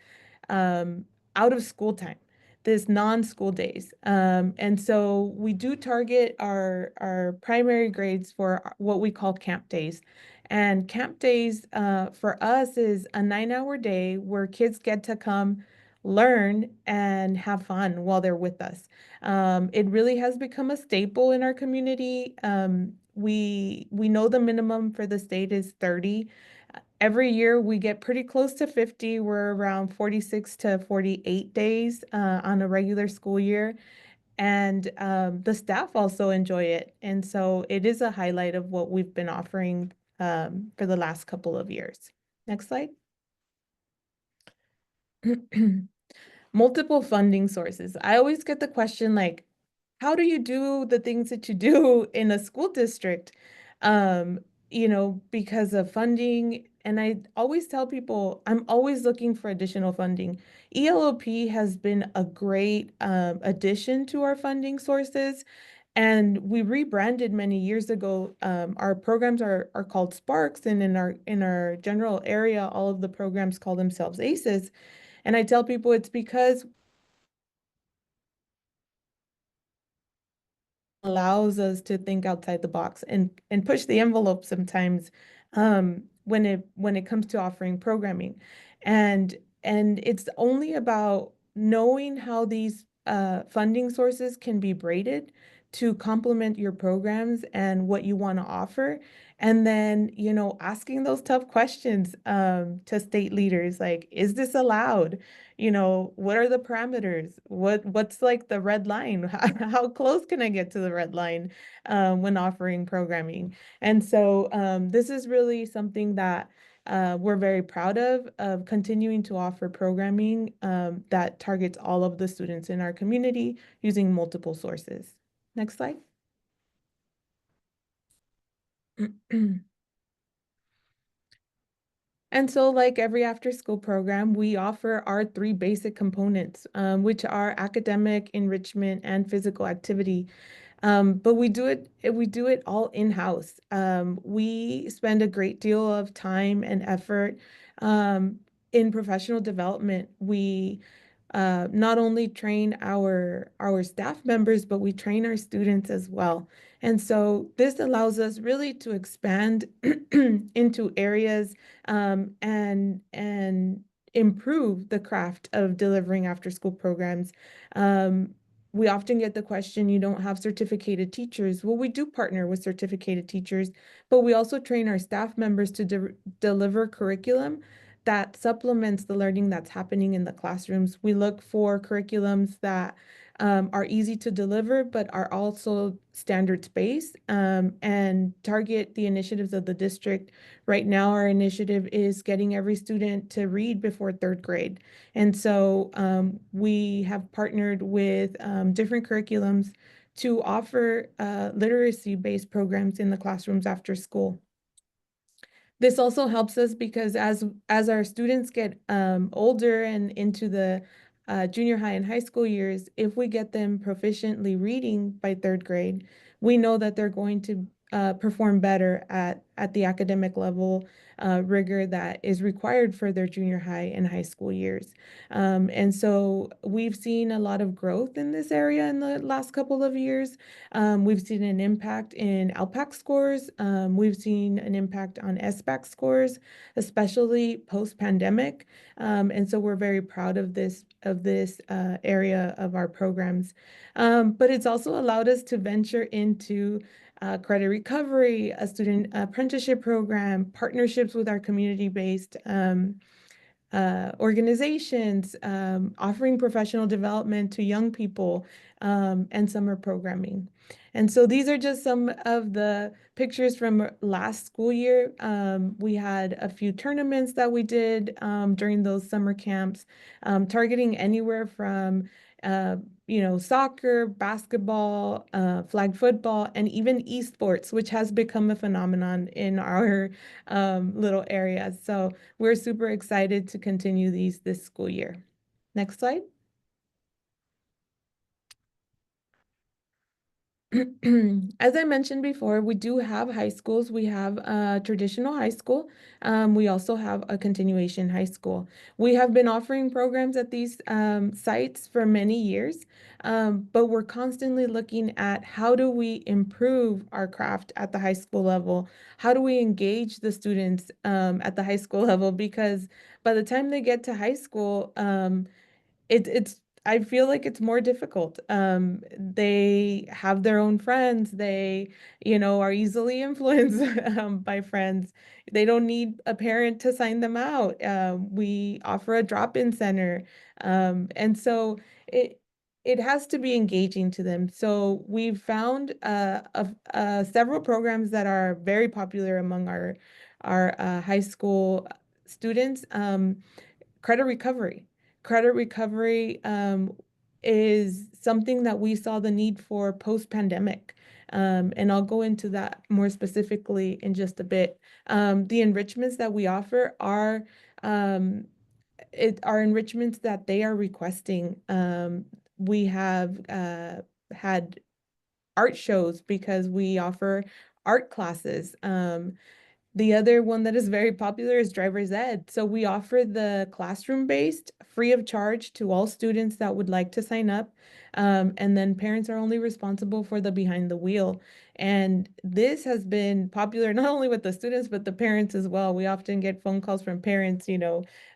out of school time, this non-school days. And so we do target our primary grades for what we call camp days. And camp days for us is a 9-hour day where kids get to come learn and have fun while they're with us. It really has become a staple in our community. We know the minimum for the state is 30. Every year we get pretty close to 50. We're around 46 to 48 days on a regular school year. And the staff also enjoy it. And so it is a highlight of what we've been offering for the last couple of years. Next slide. Multiple funding sources. I always get the question like, how do you do the things that you do in a school district? Um, because of funding. And I always tell people, I'm always looking for additional funding. ELOP has been a great addition to our funding sources. And we rebranded many years ago. Our programs are called Sparks, and in our general area, all of the programs call themselves ACEs. And I tell people it's because allows us to think outside the box and push the envelope sometimes when it comes to offering programming. And it's only about knowing how these funding sources can be braided to complement your programs and what you want to offer. And then, asking those tough questions to state leaders, like, is this allowed? What are the parameters? What's like the red line? How close can I get to the red line when offering programming? And so this is really something that we're very proud of continuing to offer programming that targets all of the students in our community using multiple sources. Next slide. And so, like every after-school program, we offer our 3 basic components, which are academic, enrichment, and physical activity. But we do it all in-house. We spend a great deal of time and effort in professional development. We not only train our staff members, but we train our students as well. And so this allows us really to expand into areas and improve the craft of delivering after-school programs. We often get the question, you don't have certificated teachers. Well, we do partner with certificated teachers, but we also train our staff members to deliver curriculum that supplements the learning that's happening in the classrooms. We look for curriculums that are easy to deliver, but are also standards-based and target the initiatives of the district. Right now, our initiative is getting every student to read before 3rd grade. And so we have partnered with different curriculums to offer literacy-based programs in the classrooms after school. This also helps us because as our students get older and into the junior high and high school years, if we get them proficiently reading by 3rd grade, we know that they're going to perform better at the academic level rigor that is required for their junior high and high school years. And so we've seen a lot of growth in this area in the last couple of years. We've seen an impact in LPAC scores. We've seen an impact on SBAC scores, especially post-pandemic. And so we're very proud of this area of our programs. But it's also allowed us to venture into credit recovery, a student apprenticeship program, partnerships with our community-based organizations, offering professional development to young people, and summer programming. And so these are just some of the pictures from last school year. We had a few tournaments that we did during those summer camps, targeting anywhere from uh, soccer, basketball, flag football, and even esports, which has become a phenomenon in our little area. So we're super excited to continue these this school year. Next slide. As I mentioned before, we do have high schools. We have a traditional high school. We also have a continuation high school. We have been offering programs at these sites for many years, but we're constantly looking at how do we improve our craft at the high school level? How do we engage the students at the high school level? Because by the time they get to high school, it's I feel like it's more difficult. They have their own friends. They, are easily influenced by friends. They don't need a parent to sign them out. We offer a drop-in center, and so it has to be engaging to them. So we've found several programs that are very popular among our high school students. Credit recovery. Credit recovery is something that we saw the need for post-pandemic. And I'll go into that more specifically in just a bit. The enrichments that we offer um, are enrichments that they are requesting. We have had art shows because we offer art classes. The other one that is very popular is driver's ed. So we offer the classroom-based, free of charge to all students that would like to sign up. And then parents are only responsible for the behind the wheel. And this has been popular not only with the students, but the parents as well. We often get phone calls from parents,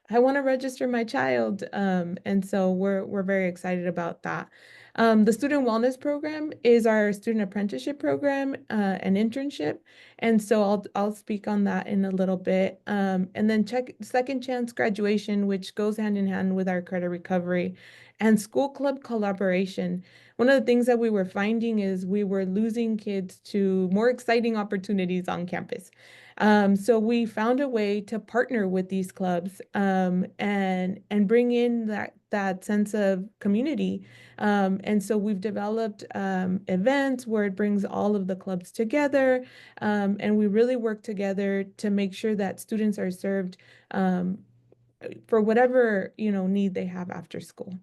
I want to register my child. And so we're very excited about that. The Student Wellness Program is our student apprenticeship program and internship. And so I'll speak on that in a little bit. And then check second chance graduation, which goes hand in hand with our credit recovery and school club collaboration. One of the things that we were finding is we were losing kids to more exciting opportunities on campus. So we found a way to partner with these clubs and bring in that sense of community. And so we've developed events where it brings all of the clubs together. And we really work together to make sure that students are served for whatever, need they have after school.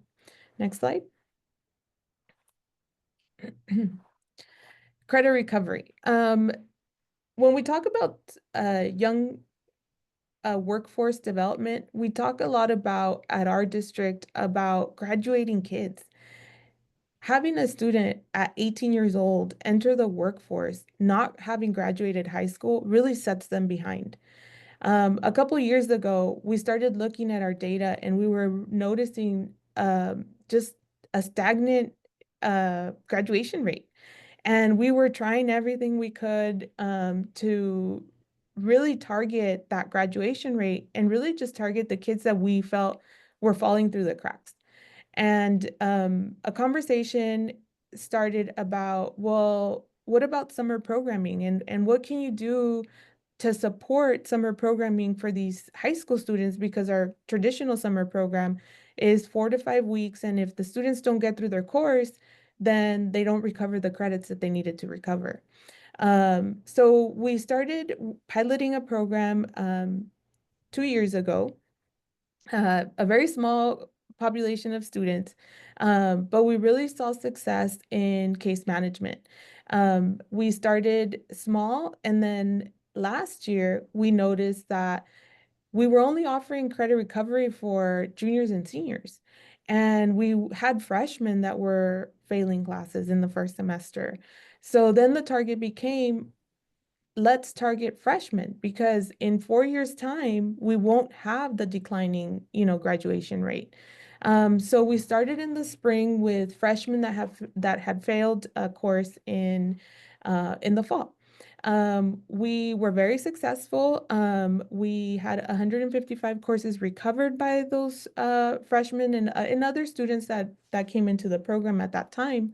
Next slide. Credit recovery. When we talk about young workforce development, we talk a lot about at our district about graduating kids. Having a student at 18 years old enter the workforce, not having graduated high school, really sets them behind. A couple of years ago, we started looking at our data and we were noticing just a stagnant graduation rate. And we were trying everything we could to really target that graduation rate and really just target the kids that we felt were falling through the cracks. And a conversation started about, well, what about summer programming and what can you do to support summer programming for these high school students, because our traditional summer program is 4 to 5 weeks. And if the students don't get through their course, then they don't recover the credits that they needed to recover. So we started piloting a program 2 years ago, a very small population of students, but we really saw success in case management. We started small, and then last year we noticed that we were only offering credit recovery for juniors and seniors. And we had freshmen that were failing classes in the first semester. So then the target became, let's target freshmen, because in 4 years' time, we won't have the declining, graduation rate. So we started in the spring with freshmen that had failed a course in the fall. We were very successful. We had 155 courses recovered by those freshmen and other students that came into the program at that time.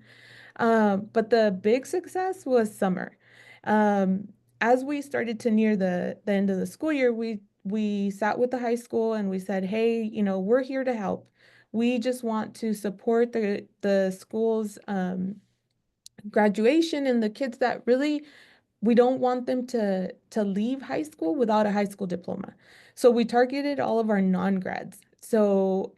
But the big success was summer. Um, as we started to near the end of the school year, we sat with the high school and we said, hey, we're here to help. We just want to support the school's graduation and the kids that really we don't want them to leave high school without a high school diploma. So we targeted all of our non-grads. So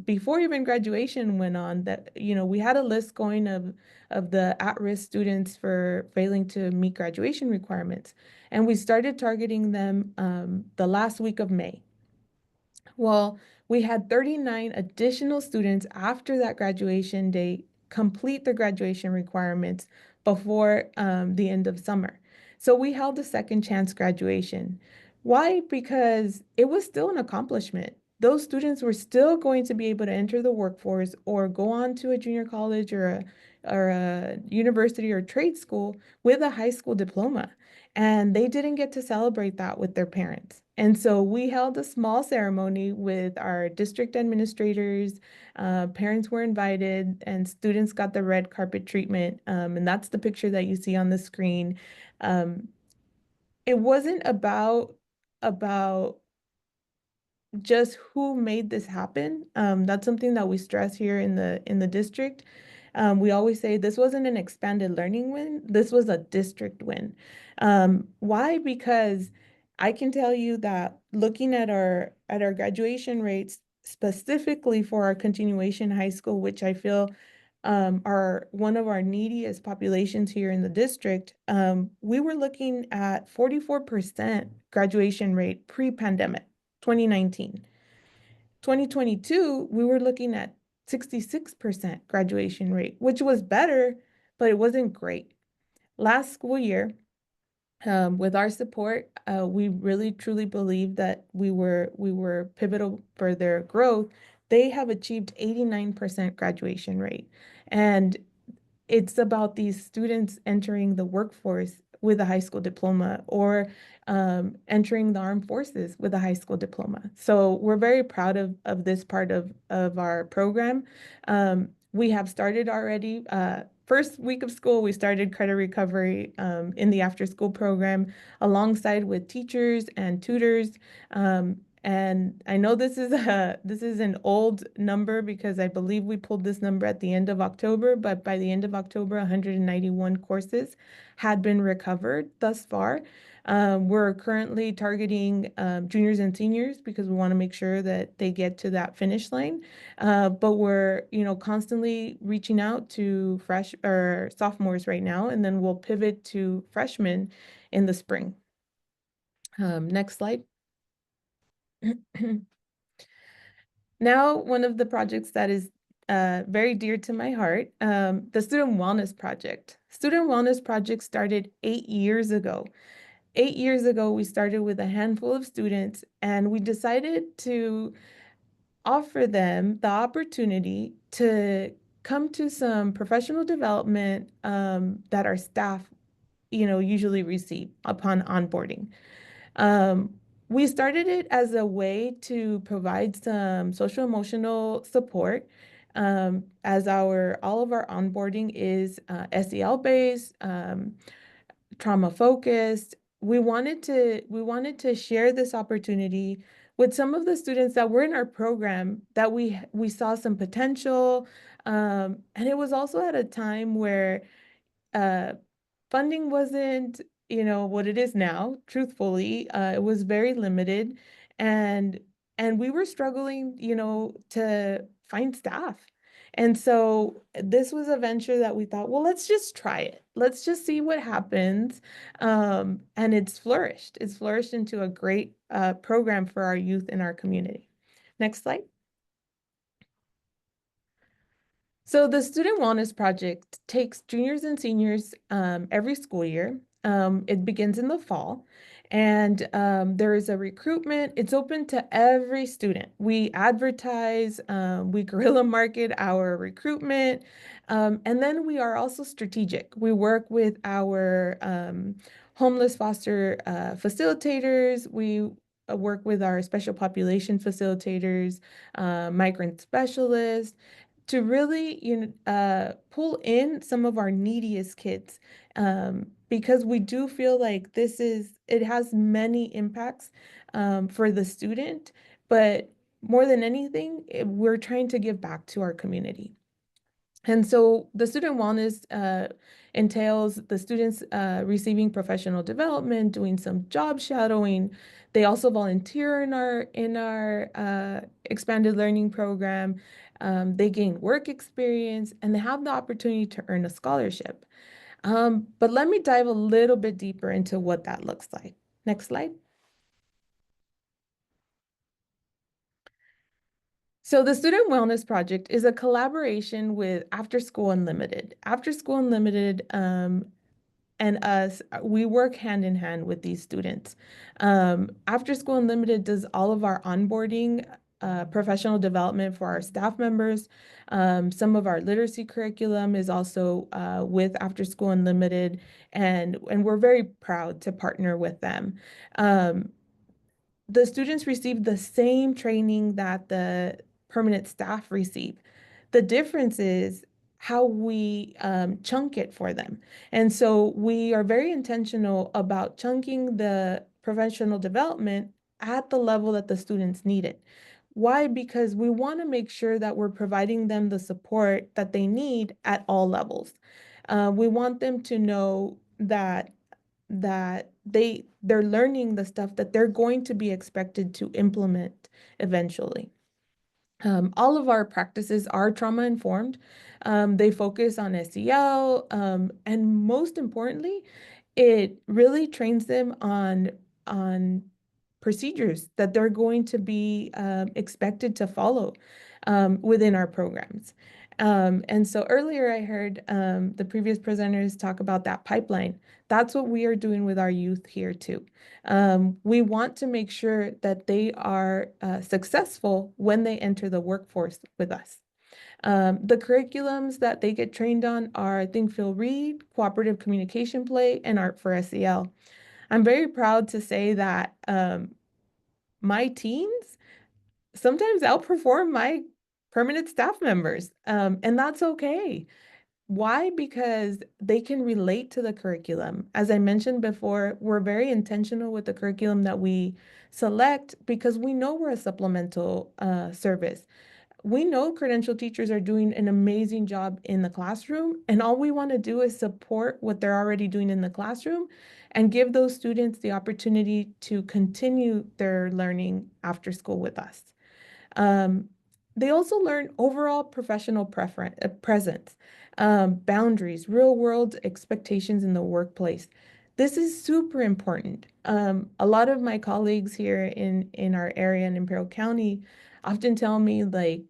before even graduation went on, that we had a list going of the at-risk students for failing to meet graduation requirements, and we started targeting them the last week of May. Well, we had 39 additional students after that graduation date complete their graduation requirements before the end of summer. So we held a second chance graduation. Why? Because it was still an accomplishment. Those students were still going to be able to enter the workforce or go on to a junior college or a university or trade school with a high school diploma. And they didn't get to celebrate that with their parents. And so we held a small ceremony with our district administrators. Parents were invited, and students got the red carpet treatment. And that's the picture that you see on the screen. It wasn't about just who made this happen. That's something that we stress here in the district. We always say this wasn't an expanded learning win, this was a district win. Why? Because I can tell you that looking at our graduation rates, specifically for our continuation high school, which I feel are one of our neediest populations here in the district, we were looking at 44% graduation rate pre-pandemic, 2019. 2022, we were looking at 66% graduation rate, which was better, but it wasn't great. Last school year, with our support, we really truly believe that we were pivotal for their growth. They have achieved 89% graduation rate. And it's about these students entering the workforce with a high school diploma or entering the armed forces with a high school diploma. So we're very proud of this part of our program. We have started already. First week of school, we started credit recovery in the after school program alongside with teachers and tutors. And I know this is an old number because I believe we pulled this number at the end of October, but by the end of October, 191 courses had been recovered thus far. We're currently targeting juniors and seniors because we want to make sure that they get to that finish line. But we're, constantly reaching out to fresh or sophomores right now, and then we'll pivot to freshmen in the spring. Next slide. Now, one of the projects that is very dear to my heart, the Student Wellness Project. Student Wellness Project started 8 years ago. 8 years ago, we started with a handful of students, and we decided to offer them the opportunity to come to some professional development that our staff, usually receive upon onboarding. We started it as a way to provide some social emotional support, as all of our onboarding is SEL based, trauma focused. We wanted to share this opportunity with some of the students that were in our program that we saw some potential, and it was also at a time where funding wasn't, what it is now, truthfully. It was very limited, and we were struggling, to find staff. And so this was a venture that we thought, well, let's just try it. Let's just see what happens. And it's flourished. It's flourished into a great program for our youth in our community. Next slide. So the Student Wellness Project takes juniors and seniors every school year. It begins in the fall, and there is a recruitment. It's open to every student. We advertise, we guerrilla market our recruitment, and then we are also strategic. We work with our homeless foster facilitators. We work with our special population facilitators, migrant specialists, to really pull in some of our neediest kids, because we do feel like it has many impacts for the student, but more than anything, we're trying to give back to our community. And so the student wellness entails the students receiving professional development, doing some job shadowing. They also volunteer in our expanded learning program. They gain work experience, and they have the opportunity to earn a scholarship. But let me dive a little bit deeper into what that looks like. Next slide. So the Student Wellness Project is a collaboration with After School Unlimited. After School Unlimited and us, we work hand in hand with these students. After School Unlimited does all of our onboarding, professional development for our staff members. Some of our literacy curriculum is also with After School Unlimited, and we're very proud to partner with them. The students receive the same training that the permanent staff receive. The difference is how we chunk it for them. And so we are very intentional about chunking the professional development at the level that the students need it. Why? Because we want to make sure that we're providing them the support that they need at all levels. We want them to know that they're learning the stuff that they're going to be expected to implement eventually. All of our practices are trauma informed. They focus on SEL, and most importantly, it really trains them on procedures that they're going to be expected to follow within our programs. And so earlier I heard the previous presenters talk about that pipeline. That's what we are doing with our youth here too. We want to make sure that they are successful when they enter the workforce with us. The curriculums that they get trained on are Think, Feel, Read, Cooperative Communication Play, and Art for SEL. I'm very proud to say that my teens sometimes outperform my permanent staff members, and that's okay. Why? Because they can relate to the curriculum. As I mentioned before, we're very intentional with the curriculum that we select because we know we're a supplemental service. We know credentialed teachers are doing an amazing job in the classroom, and all we want to do is support what they're already doing in the classroom and give those students the opportunity to continue their learning after school with us. They also learn overall professional presence, boundaries, real world expectations in the workplace. This is super important. A lot of my colleagues here in our area in Imperial County often tell me like,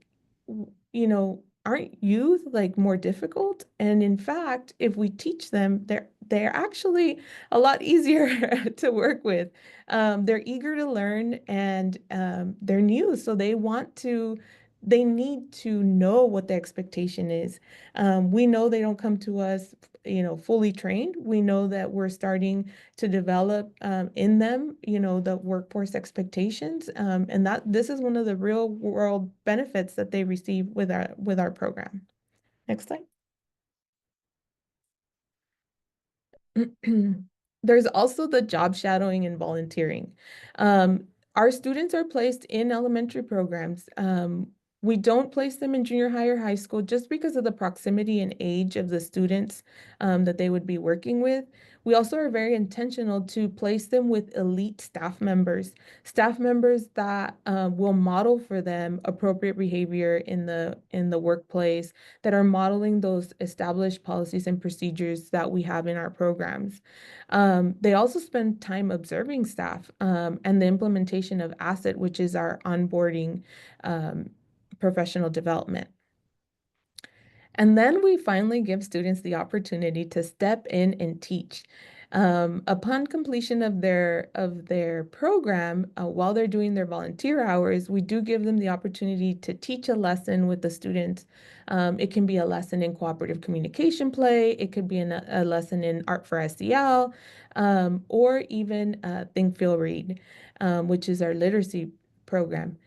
aren't youth like more difficult? And in fact, if we teach them, they're actually a lot easier to work with. They're eager to learn and they're new, so they need to know what the expectation is. We know they don't come to us, fully trained. We know that we're starting to develop in them, the workforce expectations, and that this is one of the real world benefits that they receive with our program. Next slide. There's also the job shadowing and volunteering. Our students are placed in elementary programs. We don't place them in junior high or high school just because of the proximity and age of the students that they would be working with. We also are very intentional to place them with elite staff members that will model for them appropriate behavior in the workplace, that are modeling those established policies and procedures that we have in our programs. They also spend time observing staff and the implementation of ASSET, which is our onboarding professional development. And then we finally give students the opportunity to step in and teach. Upon completion of their program, while they're doing their volunteer hours, we do give them the opportunity to teach a lesson with the students. It can be a lesson in cooperative communication play, it could be a lesson in Art for SEL, or even Think, Feel, Read, which is our literacy program.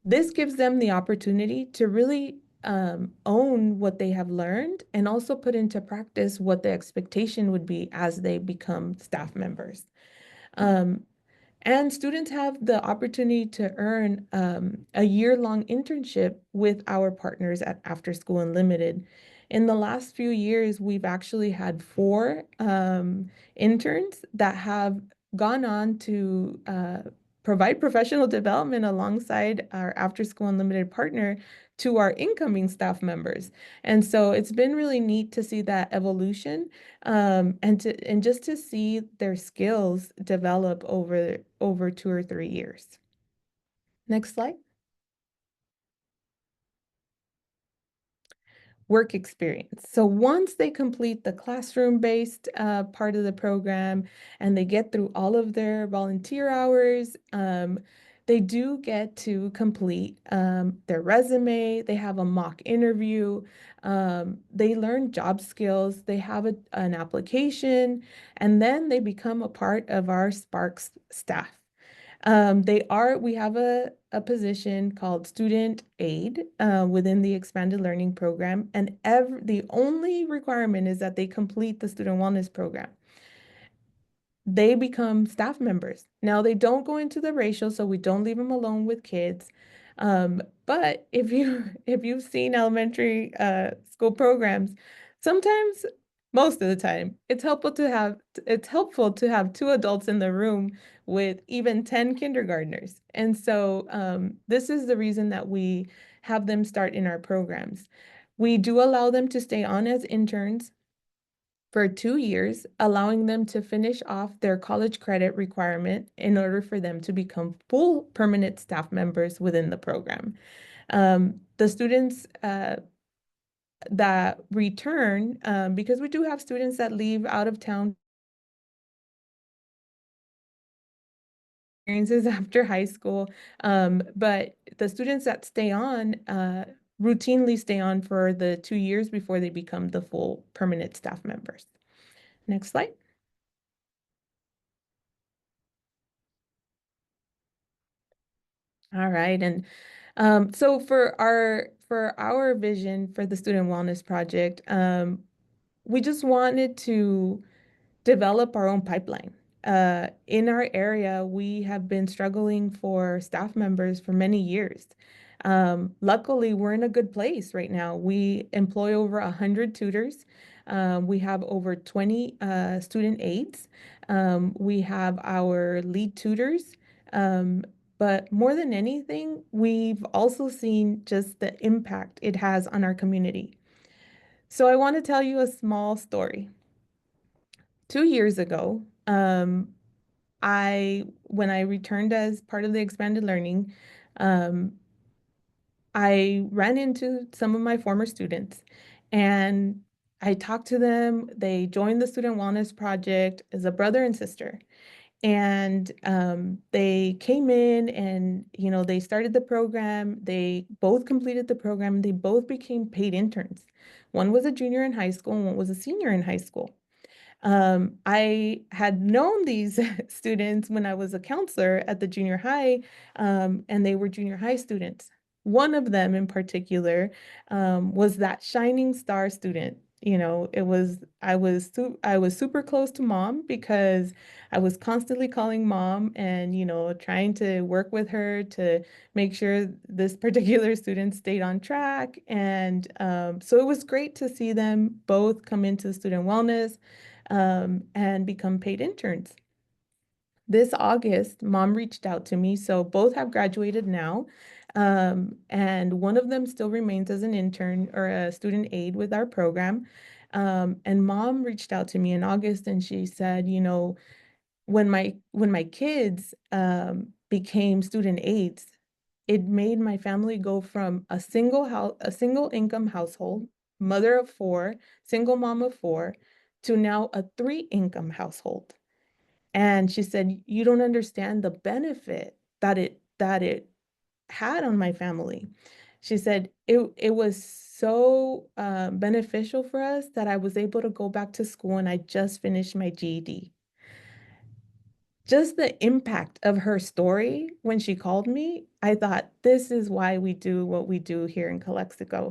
This gives them the opportunity to really own what they have learned and also put into practice what the expectation would be as they become staff members. And And students have the opportunity to earn a year-long internship with our partners at After School Unlimited. In the last few years, we've actually had 4 interns that have gone on to provide professional development alongside our After School Unlimited partner to our incoming staff members. And so it's been really neat to see that evolution, and just to see their skills develop over 2 or 3 years. Next slide. Work experience. So once they complete the classroom-based part of the program and they get through all of their volunteer hours, they do get to complete their resume. They have a mock interview. They learn job skills. They have an application, and then they become a part of our Sparks staff. We have a position called student aid within the expanded learning program, and the only requirement is that they complete the student wellness program. They become staff members. Now they don't go into the ratio, so we don't leave them alone with kids. But if you've seen elementary school programs, sometimes, most of the time, it's helpful to have 2 adults in the room with even 10 kindergartners. And so this is the reason that we have them start in our programs. We do allow them to stay on as interns for 2 years, allowing them to finish off their college credit requirement in order for them to become full permanent staff members within the program. The students that return, because we do have students that leave out of town experiences after high school, but the students that stay on routinely stay on for the 2 years before they become the full permanent staff members. Next slide. All right, and so for our vision for the Student Wellness Project, we just wanted to develop our own pipeline. In our area, we have been struggling for staff members for many years. Luckily, we're in a good place right now. We employ over 100 tutors. We have over 20 student aides. We have our lead tutors. But more than anything, we've also seen just the impact it has on our community. So I want to tell you a small story. 2 years ago, when I returned as part of the expanded learning, I ran into some of my former students and I talked to them. They joined the Student Wellness Project as a brother and sister. And they came in and, they started the program. They both completed the program. They both became paid interns. One was a junior in high school and one was a senior in high school. I had known these students when I was a counselor at the junior high, and they were junior high students. One of them in particular was that shining star student. I was super close to mom because I was constantly calling mom and, trying to work with her to make sure this particular student stayed on track. And so it was great to see them both come into student wellness and become paid interns. This August, mom reached out to me. So both have graduated now. And one of them still remains as an intern or a student aide with our program. And mom reached out to me in August and she said, when my kids became student aides, it made my family go from a single income household, mother of 4, single mom of 4, to now a 3-income household. And she said, you don't understand the benefit that it had on my family. She said, it was so beneficial for us that I was able to go back to school and I just finished my GED. Just the impact of her story when she called me, I thought, this is why we do what we do here in Calexico.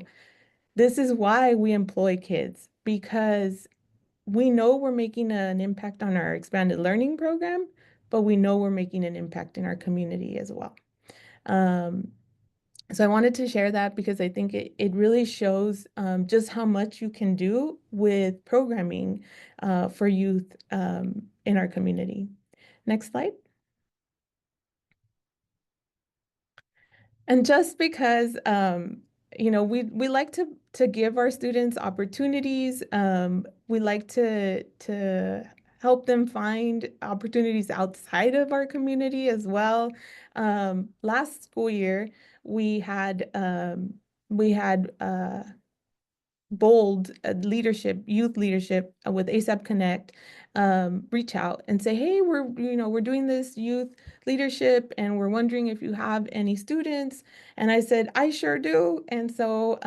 This is why we employ kids, because we know we're making an impact on our expanded learning program, but we know we're making an impact in our community as well. So I wanted to share that because I think it really shows just how much you can do with programming for youth in our community. Next slide. And just because you know, we like to give our students opportunities. We like to help them find opportunities outside of our community as well. Last school year, we had bold leadership, youth leadership with ASAP Connect, reach out and say, hey, we're doing this youth leadership and we're wondering if you have any students. And I said, I sure do. And so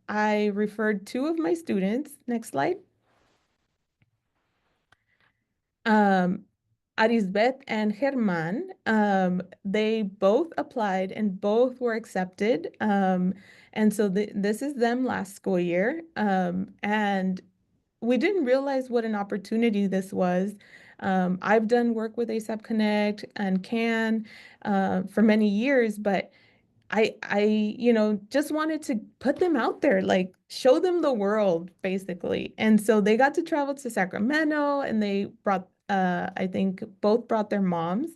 I referred 2 of my students. Next slide. Arisbeth and Germán, they both applied and both were accepted. And so this is them last school year. And we didn't realize what an opportunity this was. I've done work with ASAP Connect and CAN for many years, but you know, just wanted to put them out there, like show them the world, basically. And so they got to travel to Sacramento and they brought, I think both brought their moms.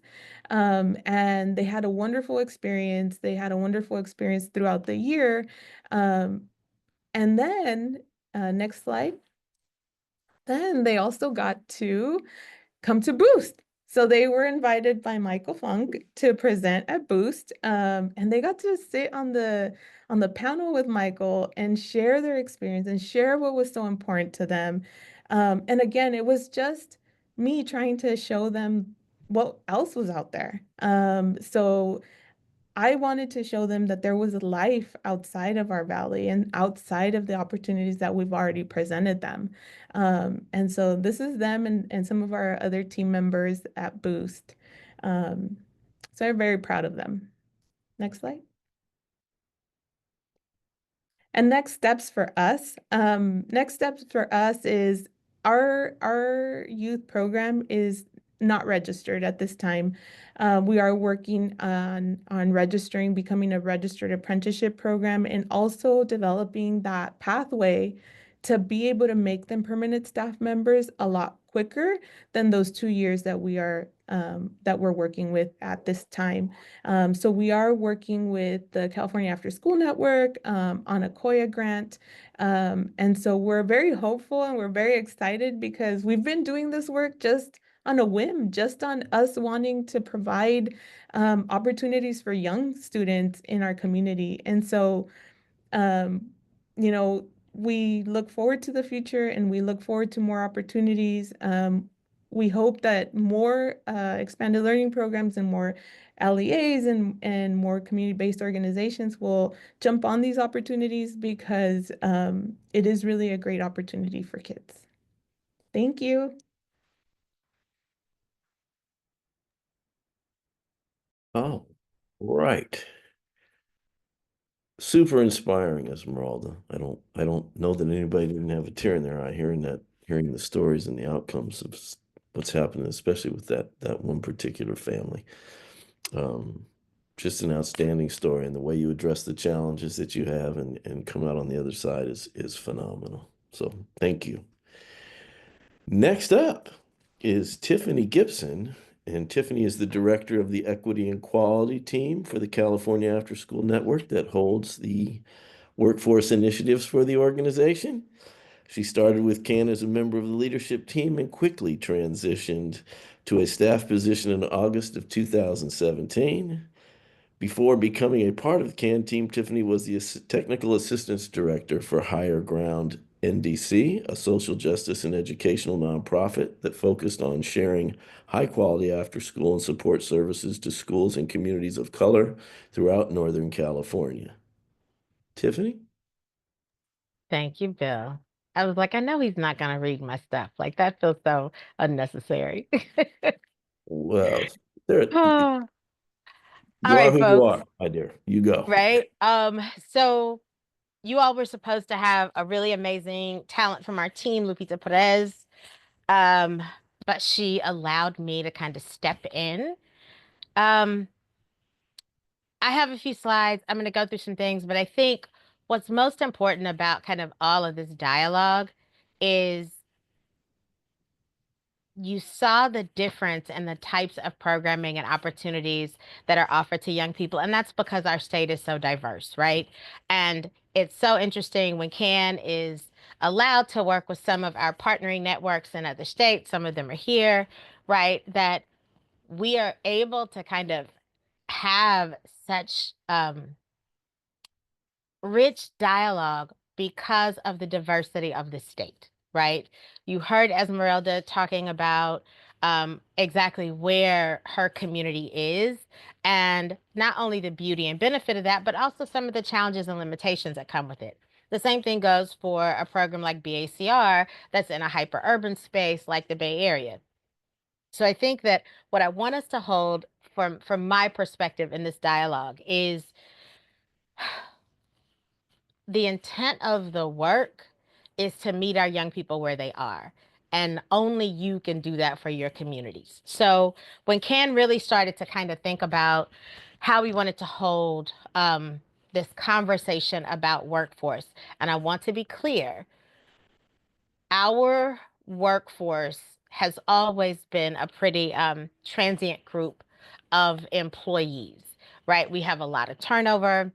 And they had a wonderful experience. They had a wonderful experience throughout the year. And then, next slide. Then they also got to come to Boost. So they were invited by Michael Funk to present at Boost, and they got to sit on the panel with Michael and share their experience and share what was so important to them. And again, it was just me trying to show them what else was out there. So I wanted to show them that there was a life outside of our valley and outside of the opportunities that we've already presented them. And so this is them and some of our other team members at Boost. So I'm very proud of them. Next slide. And next steps for us. Next steps for us is our youth program is not registered at this time. We are working on registering, becoming a registered apprenticeship program, and also developing that pathway to be able to make them permanent staff members a lot quicker than those 2 years that we're working with at this time. So we are working with the California After School Network on a COIA grant. And so we're very hopeful and we're very excited because we've been doing this work just on a whim, just on us wanting to provide opportunities for young students in our community. And so, you know, we look forward to the future and we look forward to more opportunities. We hope that more expanded learning programs and more LEAs and more community-based organizations will jump on these opportunities because it is really a great opportunity for kids. Thank you. Oh, right. Super inspiring, Esmeralda. I don't know that anybody didn't have a tear in their eye hearing the stories and the outcomes of what's happening, especially with that one particular family. Just an outstanding story, and the way you address the challenges that you have and come out on the other side is phenomenal. So thank you. Next up is Tiffany Gibson, and Tiffany is the director of the Equity and Quality team for the California After School Network that holds the workforce initiatives for the organization. She started with CAN as a member of the leadership team and quickly transitioned to a staff position in August of 2017. Before becoming a part of the CAN team, Tiffany was the technical assistance director for Higher Ground NDC, a social justice and educational nonprofit that focused on sharing high quality after school and support services to schools and communities of color throughout Northern California. Tiffany? Thank you, Bill. I was like, I know he's not going to read my stuff. Like, that feels so unnecessary. Well, there, Oh, you all are right, who you folks. are, my dear. You go. Right. So you all were supposed to have a really amazing talent from our team, Lupita Perez. but she allowed me to kind of step in. Um, I have a few slides. I'm going to go through some things, but I think what's most important about kind of all of this dialogue is you saw the difference in the types of programming and opportunities that are offered to young people. And that's because our state is so diverse, right? And it's so interesting when CAN is allowed to work with some of our partnering networks in other states, some of them are here, right? That we are able to kind of have such rich dialogue because of the diversity of the state, right? You heard Esmeralda talking about exactly where her community is, and not only the beauty and benefit of that, but also some of the challenges and limitations that come with it. The same thing goes for a program like BACR that's in a hyper urban space like the Bay Area. So I think that what I want us to hold from my perspective in this dialogue is the intent of the work is to meet our young people where they are. And only you can do that for your communities. So when Can really started to kind of think about how we wanted to hold this conversation about workforce, and I want to be clear, our workforce has always been a pretty transient group of employees, right? We have a lot of turnover.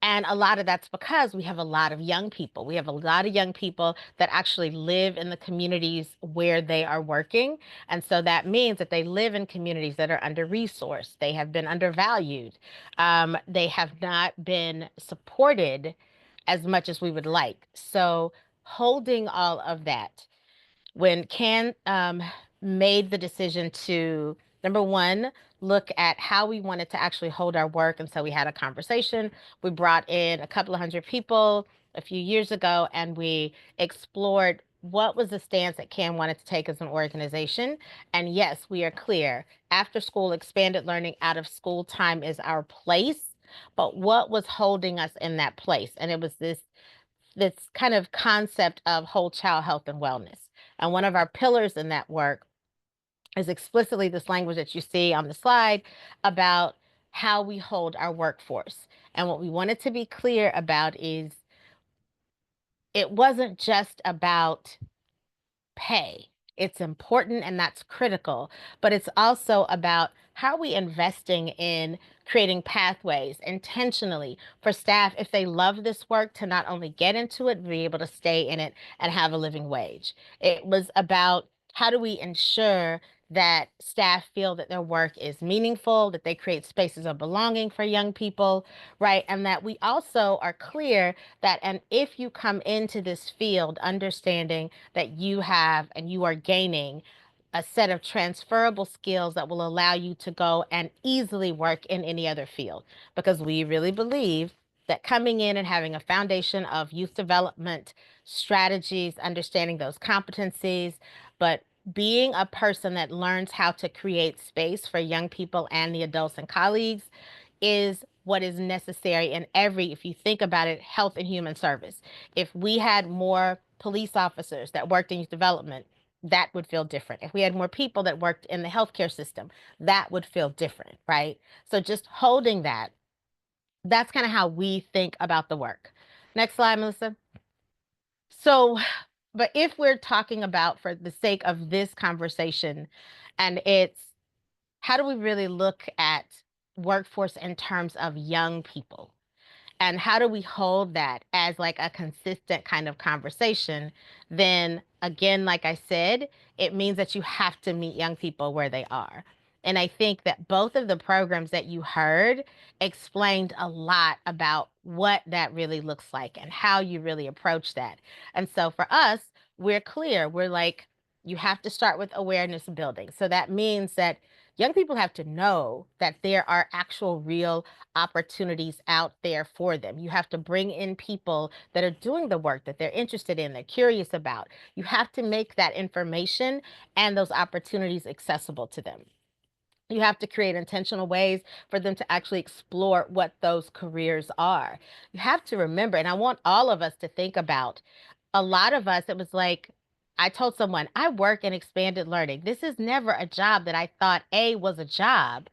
And a lot of that's because we have a lot of young people. We have a lot of young people that actually live in the communities where they are working. And so that means that they live in communities that are under-resourced. They have been undervalued. They have not been supported as much as we would like. So holding all of that, when Can made the decision to, number one, look at how we wanted to actually hold our work. And so we had a conversation. We brought in a couple of hundred people a few years ago, and we explored what was the stance that Can wanted to take as an organization. And yes, we are clear. After school, expanded learning, out of school time is our place. But what was holding us in that place? And it was this kind of concept of whole child health and wellness. And one of our pillars in that work is explicitly this language that you see on the slide about how we hold our workforce. And what we wanted to be clear about is it wasn't just about pay. It's important and that's critical, but it's also about how are we investing in creating pathways intentionally for staff, if they love this work, to not only get into it, but be able to stay in it and have a living wage. It was about how do we ensure that staff feel that their work is meaningful, that they create spaces of belonging for young people, right? And that we also are clear that, and if you come into this field understanding that you have and you are gaining a set of transferable skills that will allow you to go and easily work in any other field. Because we really believe that coming in and having a foundation of youth development strategies, understanding those competencies, but being a person that learns how to create space for young people and the adults and colleagues is what is necessary in every, if you think about it, health and human service. If we had more police officers that worked in youth development, that would feel different. If we had more people that worked in the healthcare system, that would feel different, right? So just holding that, that's kind of how we think about the work. Next slide, Melissa. So, but if we're talking about, for the sake of this conversation, and it's how do we really look at workforce in terms of young people? And how do we hold that as like a consistent kind of conversation? Then again, like I said, it means that you have to meet young people where they are. And I think that both of the programs that you heard explained a lot about what that really looks like and how you really approach that. And so for us, we're clear. We're like, you have to start with awareness building. So that means that young people have to know that there are actual real opportunities out there for them. You have to bring in people that are doing the work that they're interested in, they're curious about. You have to make that information and those opportunities accessible to them. You have to create intentional ways for them to actually explore what those careers are. You have to remember, and I want all of us to think about, a lot of us, it was like, I told someone, I work in expanded learning. This is never a job that I thought was a job,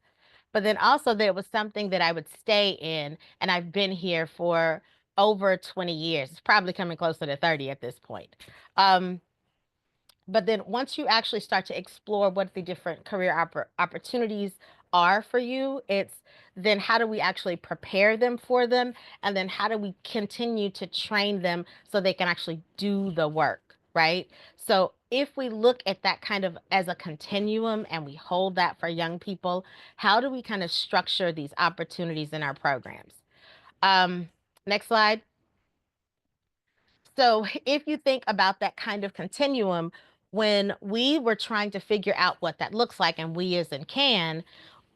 but then also that it was something that I would stay in. And I've been here for over 20 years. It's probably coming closer to 30 at this point. But then once you actually start to explore what the different career opportunities are for you, it's then how do we actually prepare them for them? And then how do we continue to train them so they can actually do the work, right? So if we look at that kind of as a continuum and we hold that for young people, how do we kind of structure these opportunities in our programs? Next slide. So if you think about that kind of continuum, when we were trying to figure out what that looks like, and we as in CAN,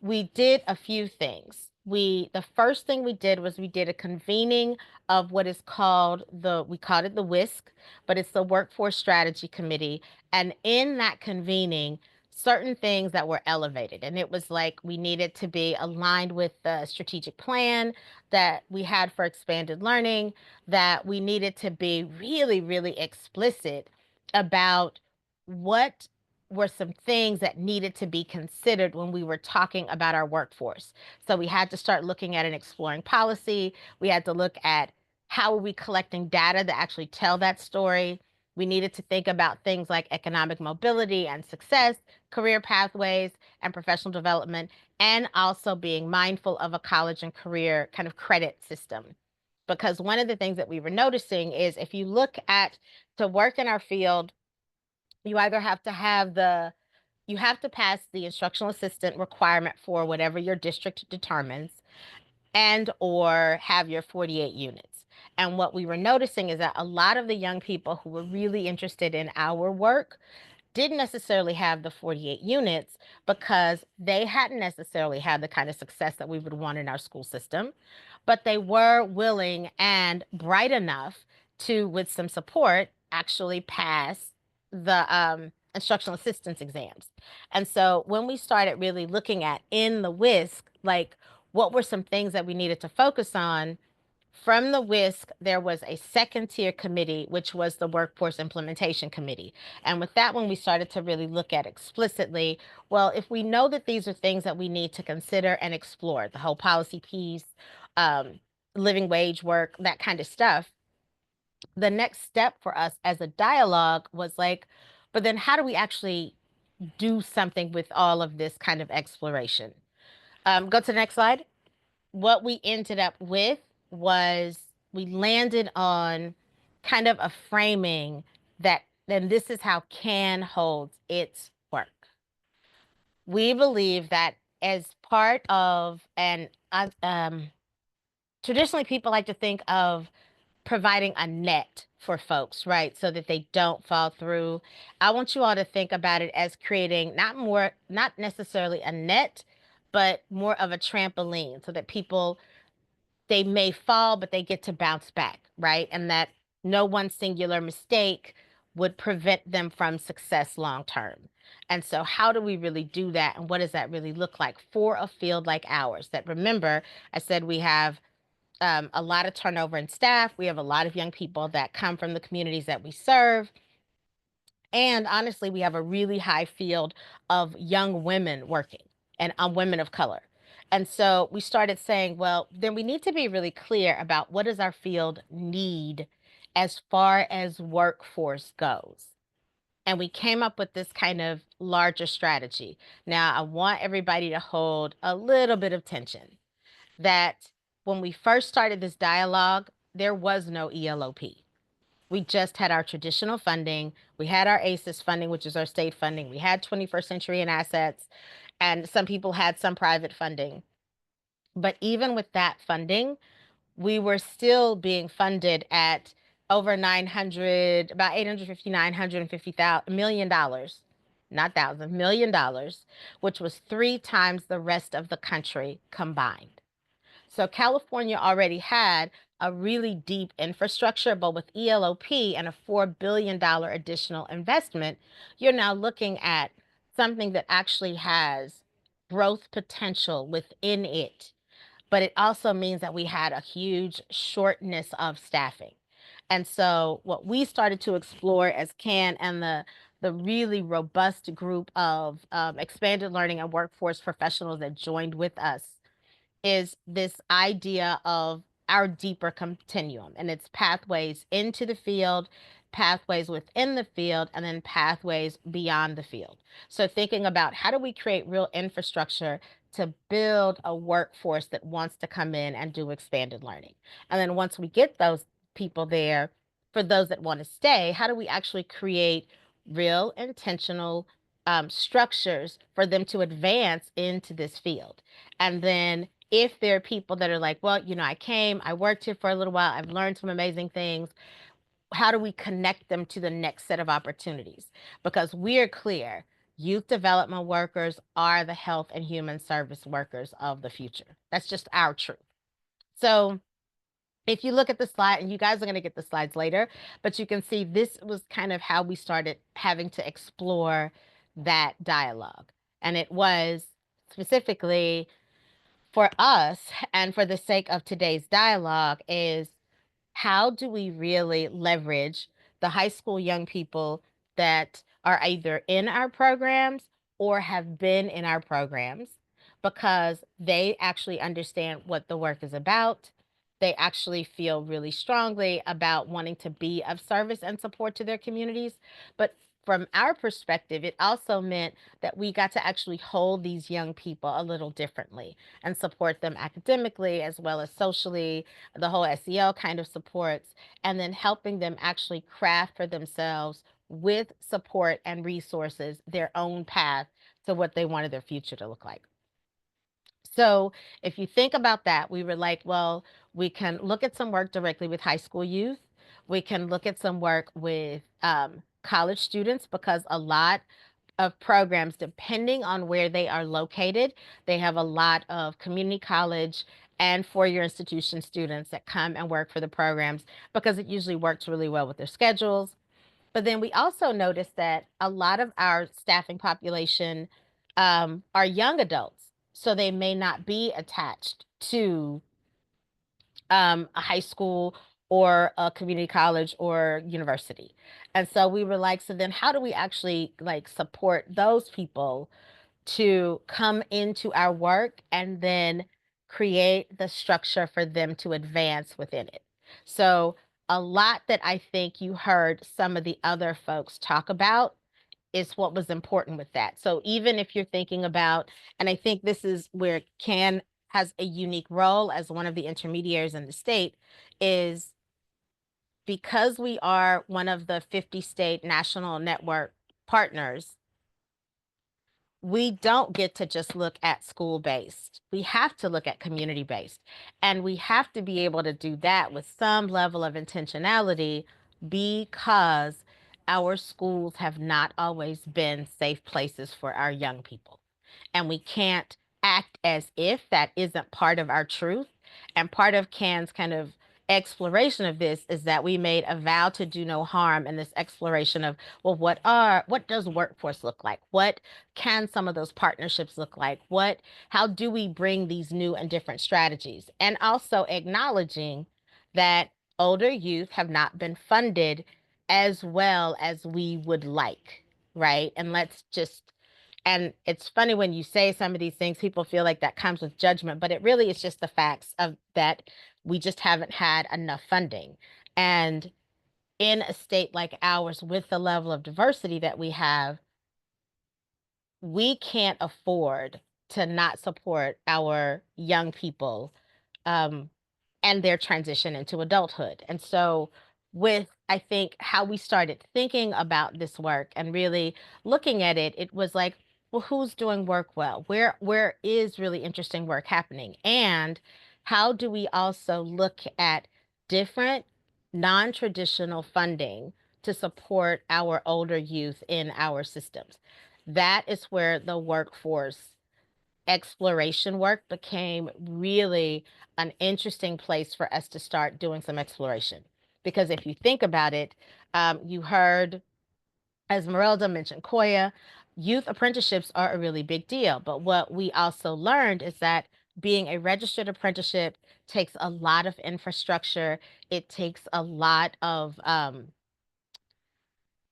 we did a few things. The first thing we did was we did a convening of what is called we called it the WISC, but it's the Workforce Strategy Committee. And in that convening, certain things that were elevated. And it was like we needed to be aligned with the strategic plan that we had for expanded learning, that we needed to be really, really explicit about what were some things that needed to be considered when we were talking about our workforce. So we had to start looking at and exploring policy. We had to look at how are we collecting data that actually tell that story. We needed to think about things like economic mobility and success, career pathways, and professional development, and also being mindful of a college and career kind of credit system. Because one of the things that we were noticing is if you look at to work in our field, you either have to have you have to pass the instructional assistant requirement for whatever your district determines and or have your 48 units. And what we were noticing is that a lot of the young people who were really interested in our work didn't necessarily have the 48 units because they hadn't necessarily had the kind of success that we would want in our school system, but they were willing and bright enough to, with some support, actually pass the instructional assistance exams. And so when we started really looking at in the WISC, like what were some things that we needed to focus on, from the WISC, there was a second tier committee, which was the Workforce Implementation Committee. And with that one, we started to really look at explicitly, well, if we know that these are things that we need to consider and explore, the whole policy piece, living wage work, that kind of stuff, the next step for us as a dialogue was like, but then how do we actually do something with all of this kind of exploration? Go to the next slide. What we ended up with was we landed on kind of a framing that then this is how CAN holds its work. We believe that as part of, and traditionally people like to think of providing a net for folks, right? So that they don't fall through. I want you all to think about it as creating not necessarily a net, but more of a trampoline so that people, they may fall, but they get to bounce back, right? And that no one singular mistake would prevent them from success long term. And so, how do we really do that? And what does that really look like for a field like ours? That, remember, I said we have a lot of turnover in staff. We have a lot of young people that come from the communities that we serve. And honestly, we have a really high field of young women working and women of color. And so we started saying, well, then we need to be really clear about what does our field need as far as workforce goes. And we came up with this kind of larger strategy. Now, I want everybody to hold a little bit of tension that when we first started this dialogue, there was no ELOP. We just had our traditional funding. We had our ACES funding, which is our state funding. We had 21st Century in assets, and some people had some private funding. But even with that funding, we were still being funded at over 900, about 850, $950 million, not thousand, $1 million, which was 3 times the rest of the country combined. So California already had a really deep infrastructure, but with ELOP and a $4 billion additional investment, you're now looking at something that actually has growth potential within it. But it also means that we had a huge shortness of staffing. And so what we started to explore as CAN and the really robust group of expanded learning and workforce professionals that joined with us is this idea of our deeper continuum, and it's pathways into the field, pathways within the field, and then pathways beyond the field. So thinking about how do we create real infrastructure to build a workforce that wants to come in and do expanded learning. And then once we get those people there, for those that want to stay, how do we actually create real intentional structures for them to advance into this field? And then if there are people that are like, well, I came, I worked here for a little while, I've learned some amazing things, how do we connect them to the next set of opportunities? Because we're clear, youth development workers are the health and human service workers of the future. That's just our truth. So if you look at the slide, and you guys are going to get the slides later, but you can see this was kind of how we started having to explore that dialogue. And it was specifically for us, and for the sake of today's dialogue, is how do we really leverage the high school young people that are either in our programs or have been in our programs, because they actually understand what the work is about. They actually feel really strongly about wanting to be of service and support to their communities. But from our perspective, it also meant that we got to actually hold these young people a little differently and support them academically as well as socially, the whole SEL kind of supports, and then helping them actually craft for themselves with support and resources their own path to what they wanted their future to look like. So if you think about that, we were like, well, we can look at some work directly with high school youth. We can look at some work with college students, because a lot of programs, depending on where they are located, they have a lot of community college and four-year institution students that come and work for the programs because it usually works really well with their schedules. But then we also noticed that a lot of our staffing population are young adults, so they may not be attached to a high school or a community college or university. And so we were like, so then how do we actually like support those people to come into our work and then create the structure for them to advance within it? So a lot that I think you heard some of the other folks talk about is what was important with that. So even if you're thinking about, and I think this is where CAN has a unique role as one of the intermediaries in the state, is because we are one of the 50 state national network partners, we don't get to just look at school based. We have to look at community based. And we have to be able to do that with some level of intentionality, because our schools have not always been safe places for our young people. And we can't act as if that isn't part of our truth. And part of CAN's kind of exploration of this is that we made a vow to do no harm in this exploration of, well, what does workforce look like? What can some of those partnerships look like? How do we bring these new and different strategies? And also acknowledging that older youth have not been funded as well as we would like, right? And it's funny when you say some of these things, people feel like that comes with judgment, but it really is just the facts of that we just haven't had enough funding. And in a state like ours, with the level of diversity that we have, we can't afford to not support our young people um, and their transition into adulthood. And so, with I think how we started thinking about this work and really looking at it, it was like, well, who's doing work well? Where is really interesting work happening? And how do we also look at different non-traditional funding to support our older youth in our systems? That is where the workforce exploration work became really an interesting place for us to start doing some exploration. Because if you think about it, you heard, as Merelda mentioned, Koya, youth apprenticeships are a really big deal. But what we also learned is that being a registered apprenticeship takes a lot of infrastructure. It takes a lot of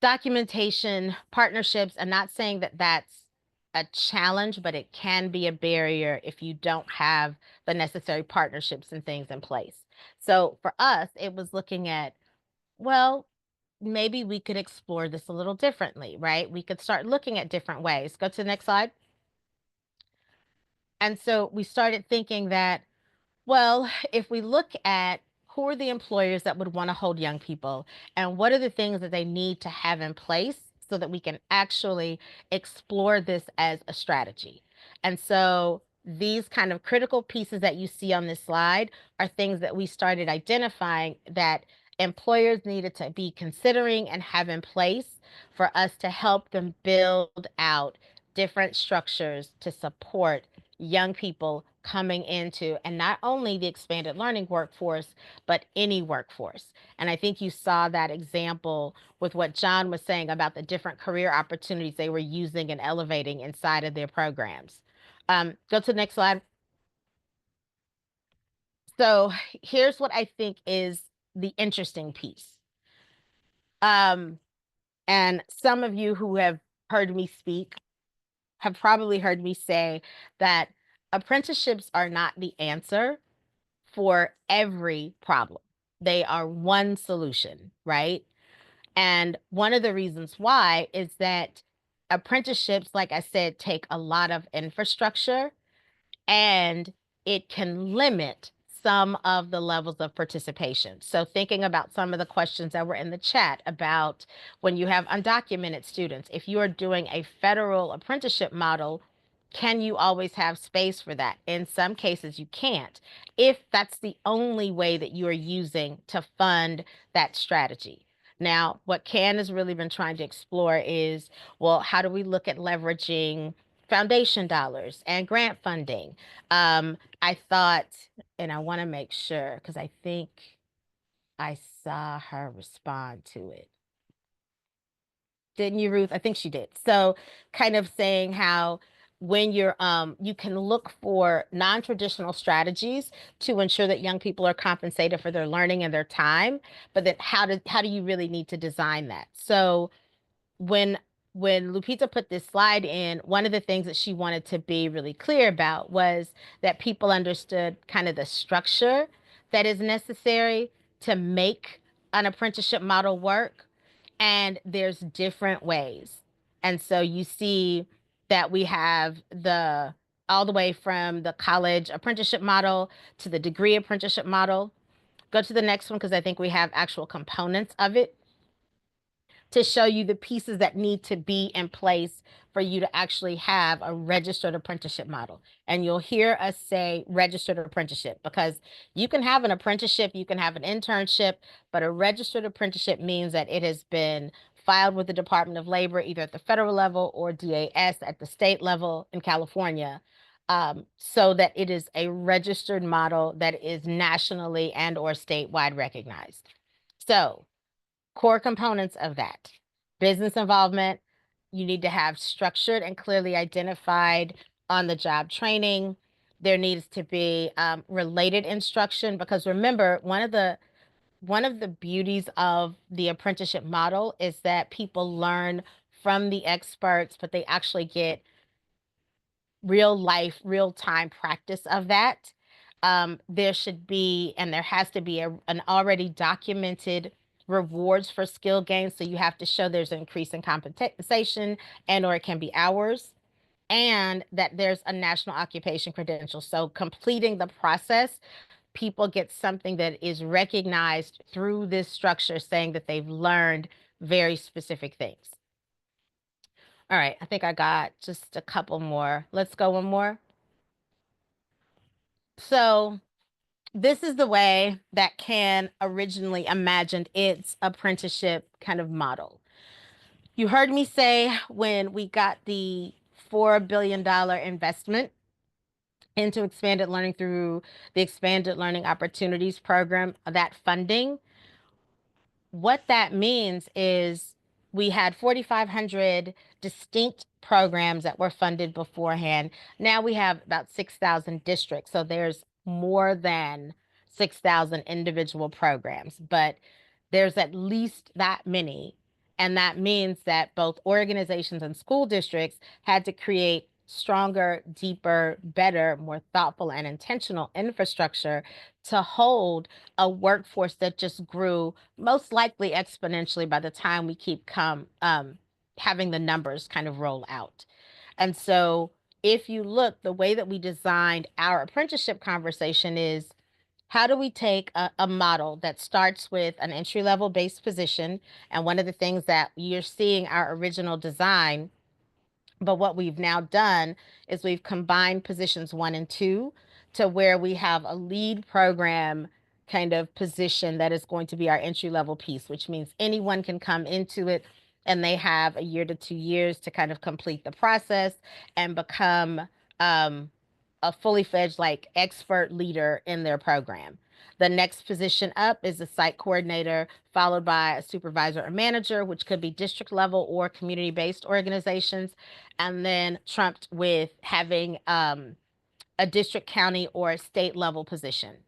documentation, partnerships. I'm not saying that that's a challenge, but it can be a barrier if you don't have the necessary partnerships and things in place. So for us, it was looking at, well, maybe we could explore this a little differently, right? We could start looking at different ways. Go to the next slide. And so we started thinking that, well, if we look at who are the employers that would want to hold young people and what are the things that they need to have in place so that we can actually explore this as a strategy. And so these kind of critical pieces that you see on this slide are things that we started identifying that employers needed to be considering and have in place for us to help them build out different structures to support young people coming into, and not only the expanded learning workforce, but any workforce. And I think you saw that example with what John was saying about the different career opportunities they were using and elevating inside of their programs. Go to the next slide. So here's what I think is the interesting piece. And some of you who have heard me speak have probably heard me say that apprenticeships are not the answer for every problem. They are one solution, right? And one of the reasons why is that apprenticeships, like I said, take a lot of infrastructure and it can limit some of the levels of participation. So thinking about some of the questions that were in the chat about when you have undocumented students, if you are doing a federal apprenticeship model, can you always have space for that? In some cases, you can't, if that's the only way that you are using to fund that strategy. Now, what CAN has really been trying to explore is, well, how do we look at leveraging foundation dollars and grant funding? I thought, and I want to make sure because I think I saw her respond to it. Didn't you, Ruth? I think she did. So kind of saying how when you're you can look for non-traditional strategies to ensure that young people are compensated for their learning and their time, but then how do you really need to design that? So when Lupita put this slide in, one of the things that she wanted to be really clear about was that people understood kind of the structure that is necessary to make an apprenticeship model work. And there's different ways. And so you see that we have the all the way from the college apprenticeship model to the degree apprenticeship model. Go to the next one because I think we have actual components of it to show you the pieces that need to be in place for you to actually have a registered apprenticeship model. And you'll hear us say registered apprenticeship because you can have an apprenticeship, you can have an internship, but a registered apprenticeship means that it has been filed with the Department of Labor, either at the federal level or DAS at the state level in California, so that it is a registered model that is nationally and or statewide recognized. So core components of that: business involvement. You need to have structured and clearly identified on the job training. There needs to be related instruction because remember, one of the beauties of the apprenticeship model is that people learn from the experts, but they actually get real life, real time practice of that. There should be, and there has to be an already documented rewards for skill gains. So you have to show there's an increase in compensation and or it can be hours, and that there's a national occupation credential. So completing the process, people get something that is recognized through this structure saying that they've learned very specific things. All right, I think I got just a couple more. Let's go one more. So this is the way that CAN originally imagined its apprenticeship kind of model. You heard me say when we got the $4 billion investment into expanded learning through the Expanded Learning Opportunities Program, that funding, what that means is we had 4,500 distinct programs that were funded beforehand. Now we have about 6,000 districts. So there's more than 6,000 individual programs, but there's at least that many. And that means that both organizations and school districts had to create stronger, deeper, better, more thoughtful, and intentional infrastructure to hold a workforce that just grew most likely exponentially by the time we keep having the numbers kind of roll out. And so if you look, the way that we designed our apprenticeship conversation is, how do we take a model that starts with an entry level base position? And one of the things that you're seeing our original design, but what we've now done is we've combined positions 1 and 2 to where we have a lead program kind of position that is going to be our entry level piece, which means anyone can come into it and they have 1 year to 2 years to kind of complete the process and become a fully fledged like expert leader in their program. The next position up is a site coordinator, followed by a supervisor or manager, which could be district level or community based organizations, and then trumped with having a district, county, or state level position.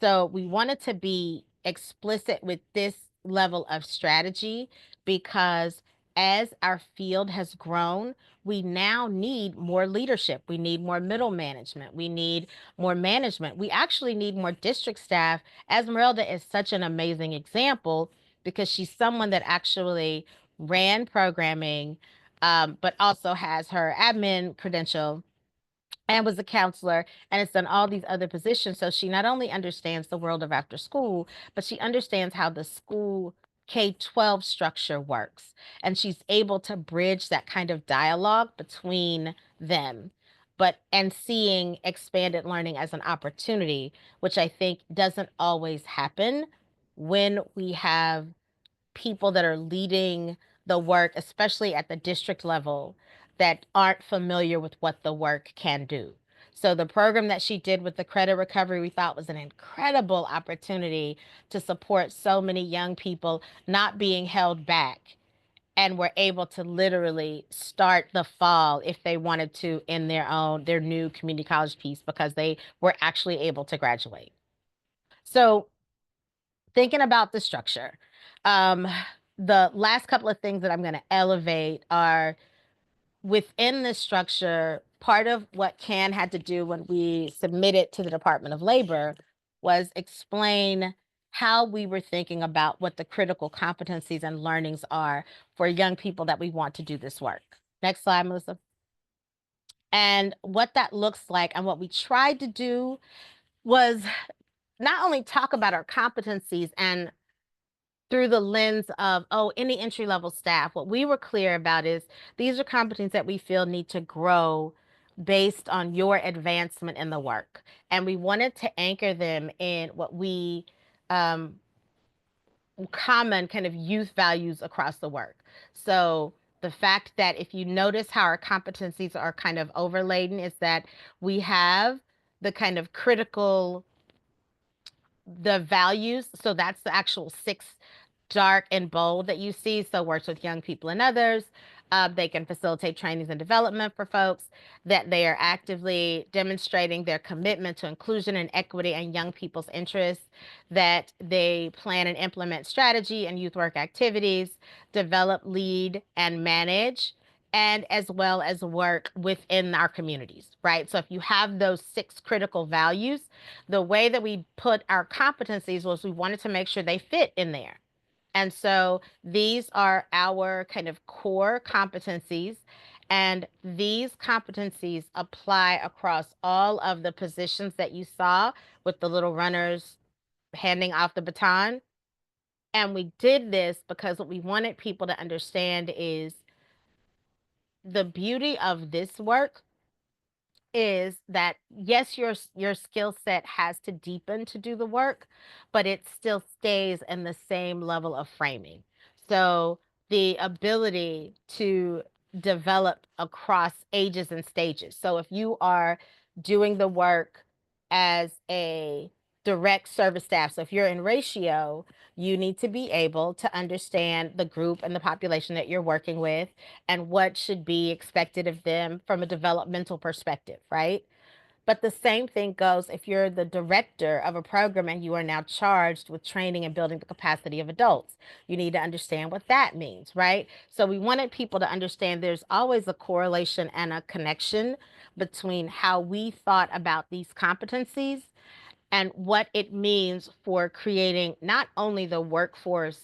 So we wanted to be explicit with this level of strategy because as our field has grown, we now need more leadership. We need more middle management. We need more management. We actually need more district staff. Esmeralda is such an amazing example because she's someone that actually ran programming, but also has her admin credential and was a counselor and has done all these other positions. So she not only understands the world of after school, but she understands how the school K-12 structure works. And she's able to bridge that kind of dialogue between them, and seeing expanded learning as an opportunity, which I think doesn't always happen when we have people that are leading the work, especially at the district level, that aren't familiar with what the work can do. So the program that she did with the credit recovery, we thought was an incredible opportunity to support so many young people not being held back and were able to literally start the fall if they wanted to in their new community college piece because they were actually able to graduate. So thinking about the structure, um, the last couple of things that I'm going to elevate are within this structure. Part of what CAN had to do when we submitted to the Department of Labor was explain how we were thinking about what the critical competencies and learnings are for young people that we want to do this work. Next slide, Melissa. And what that looks like and what we tried to do was not only talk about our competencies and through the lens of, oh, any entry level staff. What we were clear about is these are competencies that we feel need to grow based on your advancement in the work. And we wanted to anchor them in what we common kind of youth values across the work. So the fact that if you notice how our competencies are kind of overladen is that we have the kind of critical the values. So that's the actual 6 dark and bold that you see. So works with young people and others. They can facilitate trainings and development for folks, that they are actively demonstrating their commitment to inclusion and equity and young people's interests, that they plan and implement strategy and youth work activities, develop, lead, and manage, and as well as work within our communities, right? So if you have those 6 critical values, the way that we put our competencies was we wanted to make sure they fit in there. And so these are our kind of core competencies. And these competencies apply across all of the positions that you saw with the little runners handing off the baton. And we did this because what we wanted people to understand is the beauty of this work is that yes, your skill set has to deepen to do the work, but it still stays in the same level of framing. So the ability to develop across ages and stages. So if you are doing the work as a direct service staff. So if you're in ratio, you need to be able to understand the group and the population that you're working with and what should be expected of them from a developmental perspective, right? But the same thing goes if you're the director of a program and you are now charged with training and building the capacity of adults. You need to understand what that means, right? So we wanted people to understand there's always a correlation and a connection between how we thought about these competencies and what it means for creating not only the workforce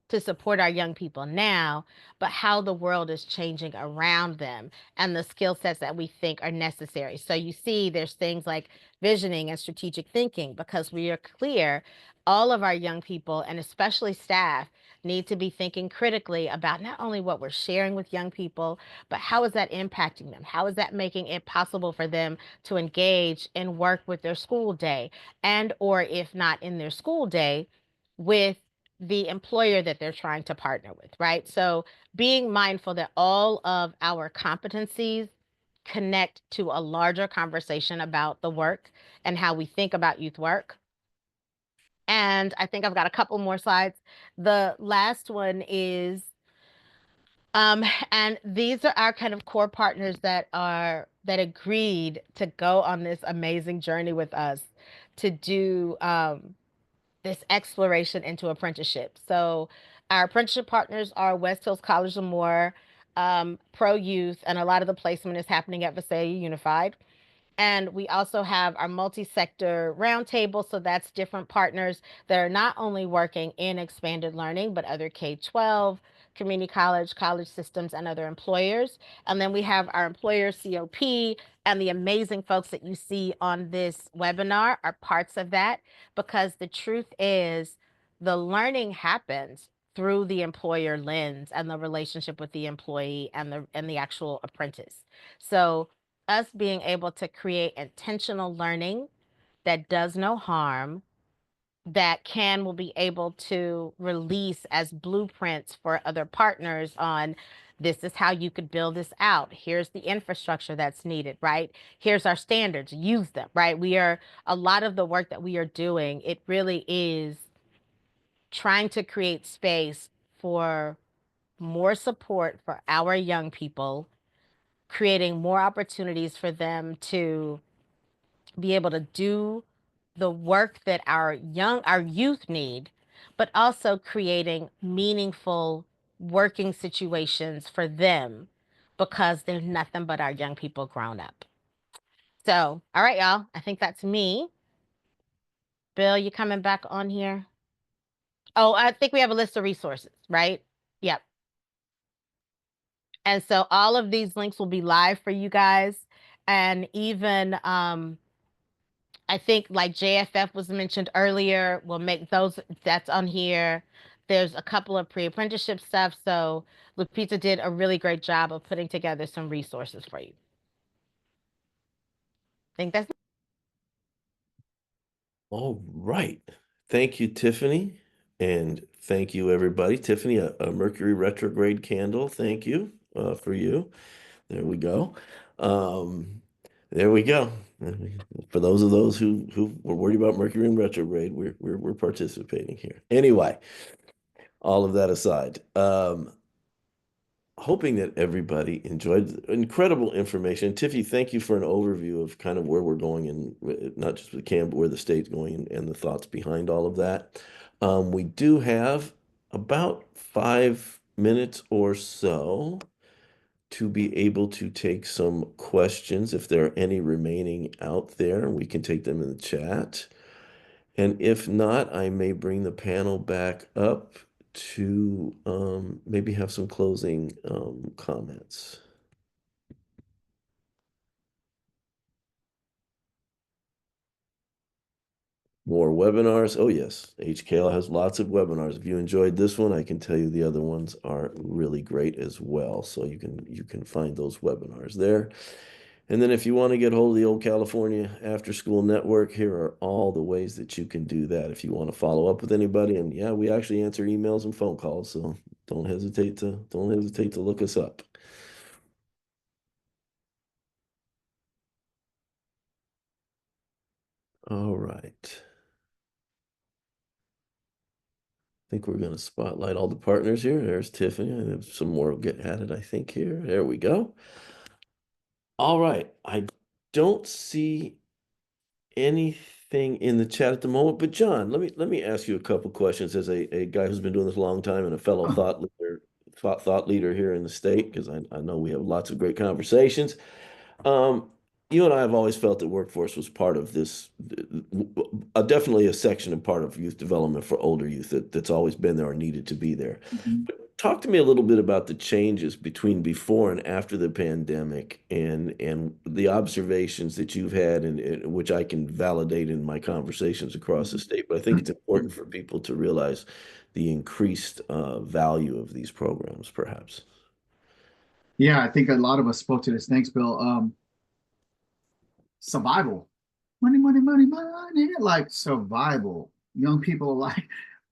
to support our young people now, but how the world is changing around them and the skill sets that we think are necessary. So you see, there's things like visioning and strategic thinking because we are clear all of our young people and especially staff need to be thinking critically about not only what we're sharing with young people, but how is that impacting them? How is that making it possible for them to engage and work with their school day? And or if not in their school day, with the employer that they're trying to partner with, right? So being mindful that all of our competencies connect to a larger conversation about the work and how we think about youth work. And I think I've got a couple more slides. The last one is and these are our kind of core partners that agreed to go on this amazing journey with us to do this exploration into apprenticeship. So our apprenticeship partners are West Hills College Lemoore, Pro Youth, and a lot of the placement is happening at Visalia Unified. And we also have our multi-sector roundtable. So that's different partners that are not only working in expanded learning, but other K-12, community college, college systems, and other employers. And then we have our employer COP, and the amazing folks that you see on this webinar are parts of that, because the truth is the learning happens through the employer lens and the relationship with the employee and the actual apprentice. So us being able to create intentional learning that does no harm, that will be able to release as blueprints for other partners on this is how you could build this out. Here's the infrastructure that's needed, right? Here's our standards, use them, right? A lot of the work that we are doing, it really is trying to create space for more support for our young people, creating more opportunities for them to be able to do the work that our youth need, but also creating meaningful working situations for them because there's nothing but our young people grown up. So, all right, y'all, I think that's me. Bill, you coming back on here? Oh, I think we have a list of resources, right? Yep. And so all of these links will be live for you guys. And even I think like JFF was mentioned earlier, we'll make those, that's on here. There's a couple of pre-apprenticeship stuff. So Lupita did a really great job of putting together some resources for you. I think that's All right. Thank you, Tiffany. And thank you, everybody. Tiffany, a Mercury retrograde candle. Thank you for you. There we go. There we go. For those who were worried about Mercury in retrograde, we're participating here. Anyway, all of that aside, hoping that everybody enjoyed the incredible information. Tiffy, thank you for an overview of kind of where we're going and not just with CAM, but where the state's going and the thoughts behind all of that. We do have about 5 minutes or so to be able to take some questions. If there are any remaining out there, we can take them in the chat. And if not, I may bring the panel back up to maybe have some closing comments. More webinars. Oh, yes. HKL has lots of webinars. If you enjoyed this one, I can tell you the other ones are really great as well. So you can find those webinars there. And then if you want to get hold of the Old California After School Network, here are all the ways that you can do that if you want to follow up with anybody. And yeah, we actually answer emails and phone calls, so don't hesitate to look us up. All right. think we're going to spotlight all the partners here. There's Tiffany. I have some more will get added, I think, here. There we go. All right. I don't see anything in the chat at the moment, but John, let me ask you a couple questions as a guy who's been doing this a long time and a fellow thought leader here in the state, because I know we have lots of great conversations. Um, you and I have always felt that workforce was part of this, definitely a section and part of youth development for older youth that's always been there or needed to be there. Mhm. But talk to me a little bit about the changes between before and after the pandemic, and the observations that you've had, and which I can validate in my conversations across the state. But I think it's important for people to realize the increased value of these programs, perhaps. Yeah, I think a lot of us spoke to this. Thanks, Bill. Survival. Money, money, money, money. Like survival. Young people are like,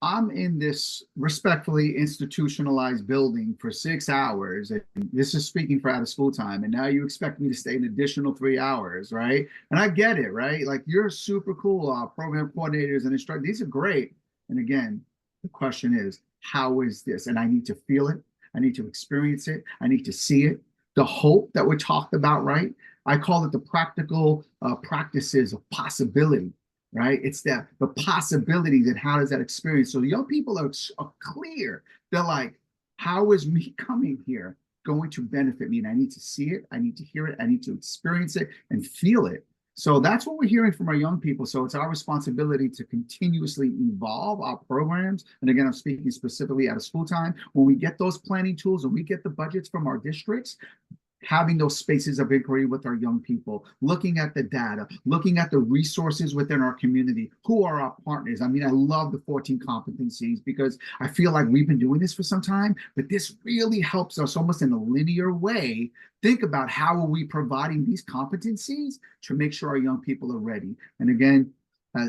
I'm in this respectfully institutionalized building for 6 hours. And this is speaking for out of school time. And now you expect me to stay an additional 3 hours, right? And I get it, right? Like you're super cool. Program coordinators and instructors, these are great. And again, the question is, how is this? And I need to feel it. I need to experience it. I need to see it. The hope that we talked about, right? I call it the practical practices of possibility, right? It's that the possibilities and how does that experience. So the young people are clear. They're like, how is me coming here going to benefit me? And I need to see it. I need to hear it. I need to experience it and feel it. So that's what we're hearing from our young people. So it's our responsibility to continuously evolve our programs. And again, I'm speaking specifically out of school time. When we get those planning tools and we get the budgets from our districts, having those spaces of inquiry with our young people, looking at the data, looking at the resources within our community. Who are our partners? I mean, I love the 14 competencies because I feel like we've been doing this for some time, but this really helps us almost in a linear way think about how are we providing these competencies to make sure our young people are ready. And again,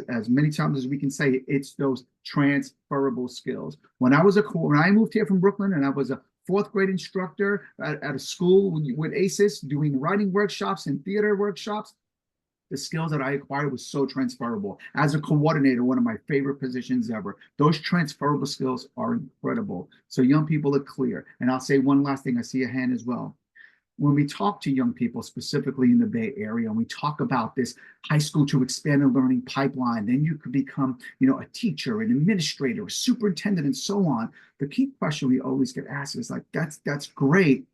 as many times as we can say, it's those transferable skills. When I moved here from Brooklyn and I was a fourth grade instructor at a school with ACES doing writing workshops and theater workshops, the skills that I acquired was so transferable. As a coordinator, one of my favorite positions ever. Those transferable skills are incredible. So young people are clear. And I'll say one last thing. I see a hand as well. When we talk to young people, specifically in the Bay Area, and we talk about this high school to expanded learning pipeline, then you could become, a teacher, an administrator, a superintendent, and so on. The key question we always get asked is like, that's great.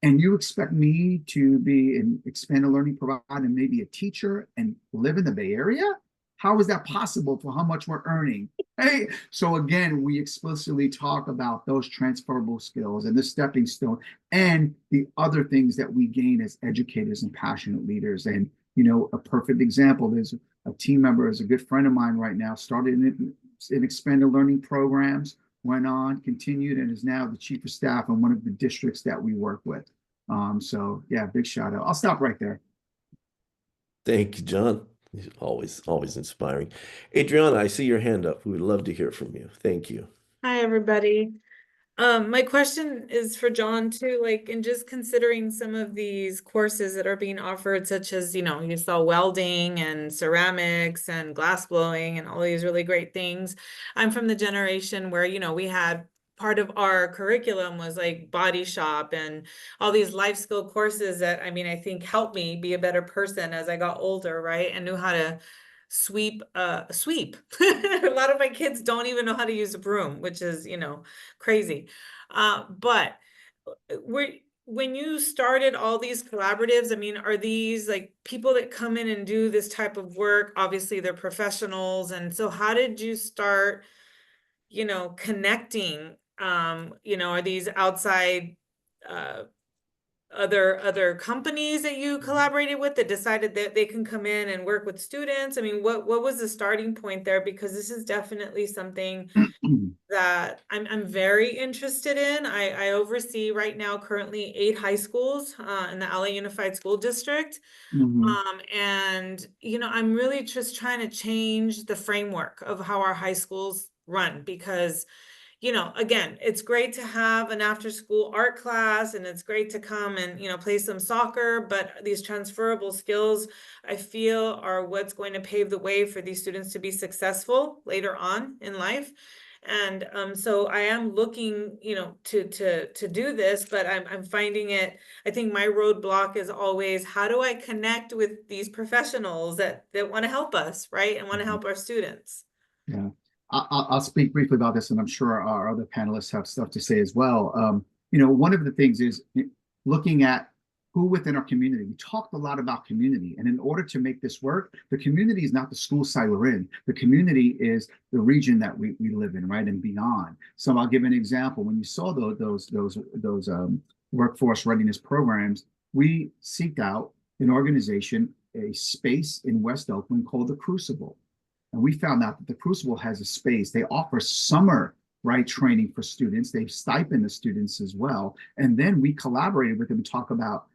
And you expect me to be an expanded learning provider and maybe a teacher and live in the Bay Area? How is that possible for how much we're earning? Hey, so again, we explicitly talk about those transferable skills and the stepping stone and the other things that we gain as educators and passionate leaders. And, a perfect example, there's a team member, is a good friend of mine right now, started in expanded learning programs, went on, continued, and is now the chief of staff in one of the districts that we work with. So yeah, big shout out. I'll stop right there. Thank you, John. Always inspiring. Adriana, I see your hand up. We would love to hear from you. Thank you. Hi, everybody. My question is for John too, like in just considering some of these courses that are being offered, such as, you saw welding and ceramics and glass blowing and all these really great things. I'm from the generation where, we had part of our curriculum was like body shop and all these life skill courses that, I think helped me be a better person as I got older, right? And knew how to sweep. A lot of my kids don't even know how to use a broom, which is, crazy. But when you started all these collaboratives, are these like people that come in and do this type of work? Obviously they're professionals. And so how did you start, connecting, are these outside, other companies that you collaborated with that decided that they can come in and work with students? What was the starting point there? Because this is definitely something that I'm very interested in. I oversee right now currently 8 high schools in the LA Unified School District. And I'm really just trying to change the framework of how our high schools run, because again, it's great to have an after school art class and it's great to come and, play some soccer, but these transferable skills, I feel, are what's going to pave the way for these students to be successful later on in life. And so I am looking, you know, to do this, but I'm finding it, I think my roadblock is always, how do I connect with these professionals that want to help us, right? And want to help our students. Yeah, I'll speak briefly about this, and I'm sure our other panelists have stuff to say as well. You know, one of the things is looking at who within our community. We talked a lot about community, and in order to make this work, the community is not the school site we're in. The community is the region that we live in, right, and beyond. So I'll give an example. When you saw those workforce readiness programs, we seeked out an organization, a space in West Oakland called the Crucible. And we found out that the Crucible has a space. They offer summer, right, training for students. They stipend the students as well. And then we collaborated with them to talk about,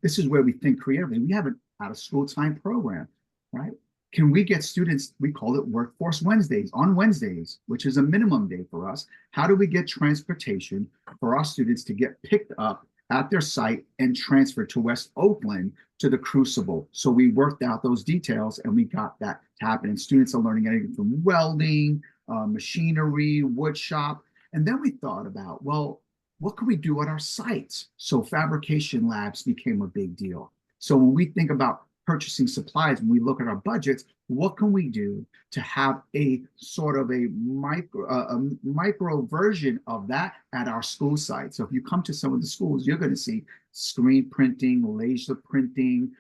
this is where we think creatively. We have an out of school time program, right? Can we get students, we call it Workforce Wednesdays, on Wednesdays, which is a minimum day for us. How do we get transportation for our students to get picked up at their site and transferred to West Oakland to the Crucible? So we worked out those details and we got that to happen. And students are learning anything from welding, machinery, wood shop. And then we thought about, well, what can we do at our sites? So fabrication labs became a big deal. So when we think about purchasing supplies, when we look at our budgets, what can we do to have a sort of a micro version of that at our school site? So if you come to some of the schools, you're going to see screen printing, laser printing,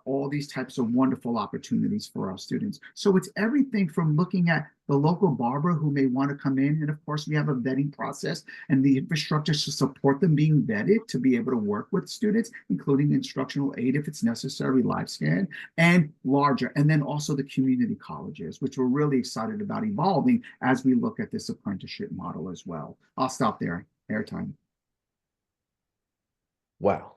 all these types of wonderful opportunities for our students. So it's everything from looking at the local barber who may want to come in. And of course, we have a vetting process and the infrastructure to support them being vetted to be able to work with students, including instructional aid if it's necessary, live scan, and larger. And then also the community colleges, which we're really excited about evolving as we look at this apprenticeship model as well. I'll stop there. Airtime. Wow.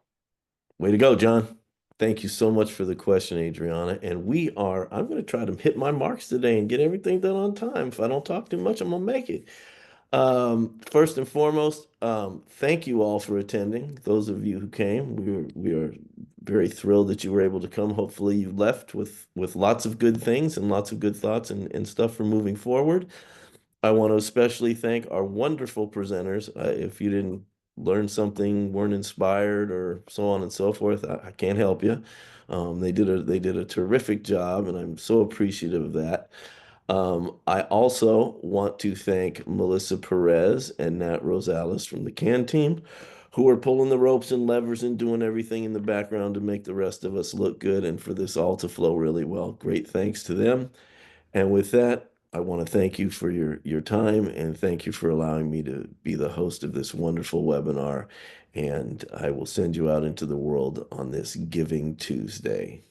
Way to go, John. Thank you so much for the question, Adriana. And I'm going to try to hit my marks today and get everything done on time. If I don't talk too much, I'm going to make it. First and foremost, thank you all for attending. Those of you who came, we are very thrilled that you were able to come. Hopefully you left with lots of good things and lots of good thoughts and stuff for moving forward. I want to especially thank our wonderful presenters. If you didn't learn something, weren't inspired, or so on and so forth, I can't help you. They did a terrific job, and I'm so appreciative of that. I also want to thank Melissa Perez and Nat Rosales from the CAN team, who are pulling the ropes and levers and doing everything in the background to make the rest of us look good and for this all to flow really well. Great thanks to them. And with that, I want to thank you for your time and thank you for allowing me to be the host of this wonderful webinar. And I will send you out into the world on this Giving Tuesday.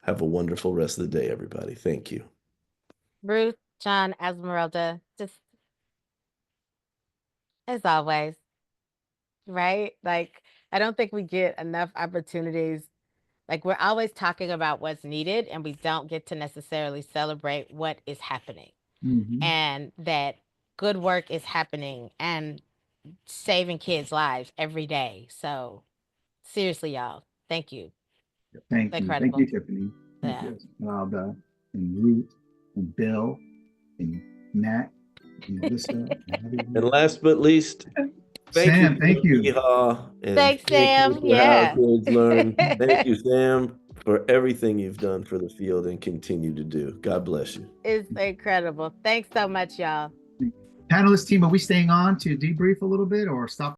Have a wonderful rest of the day, everybody. Thank you. Ruth, John, Esmeralda, just as always, right? Like, I don't think we get enough opportunities. Like, we're always talking about what's needed, and we don't get to necessarily celebrate what is happening. Mm-hmm. And that good work is happening and saving kids' lives every day. So, seriously, y'all, thank you. Thank you. Incredible. Thank you, Tiffany. Thank Yeah. you, Esmeralda, and Ruth, and Bill, and Nat, and Melissa, and everyone. And last but least, Sam, you. thank you. Yeehaw, and Thanks, thank you Sam. for how Yeah. kids learn. Thank you, Sam, for everything you've done for the field and continue to do. God bless you. It's incredible. Thanks so much, y'all. Panelist team, are we staying on to debrief a little bit or stop?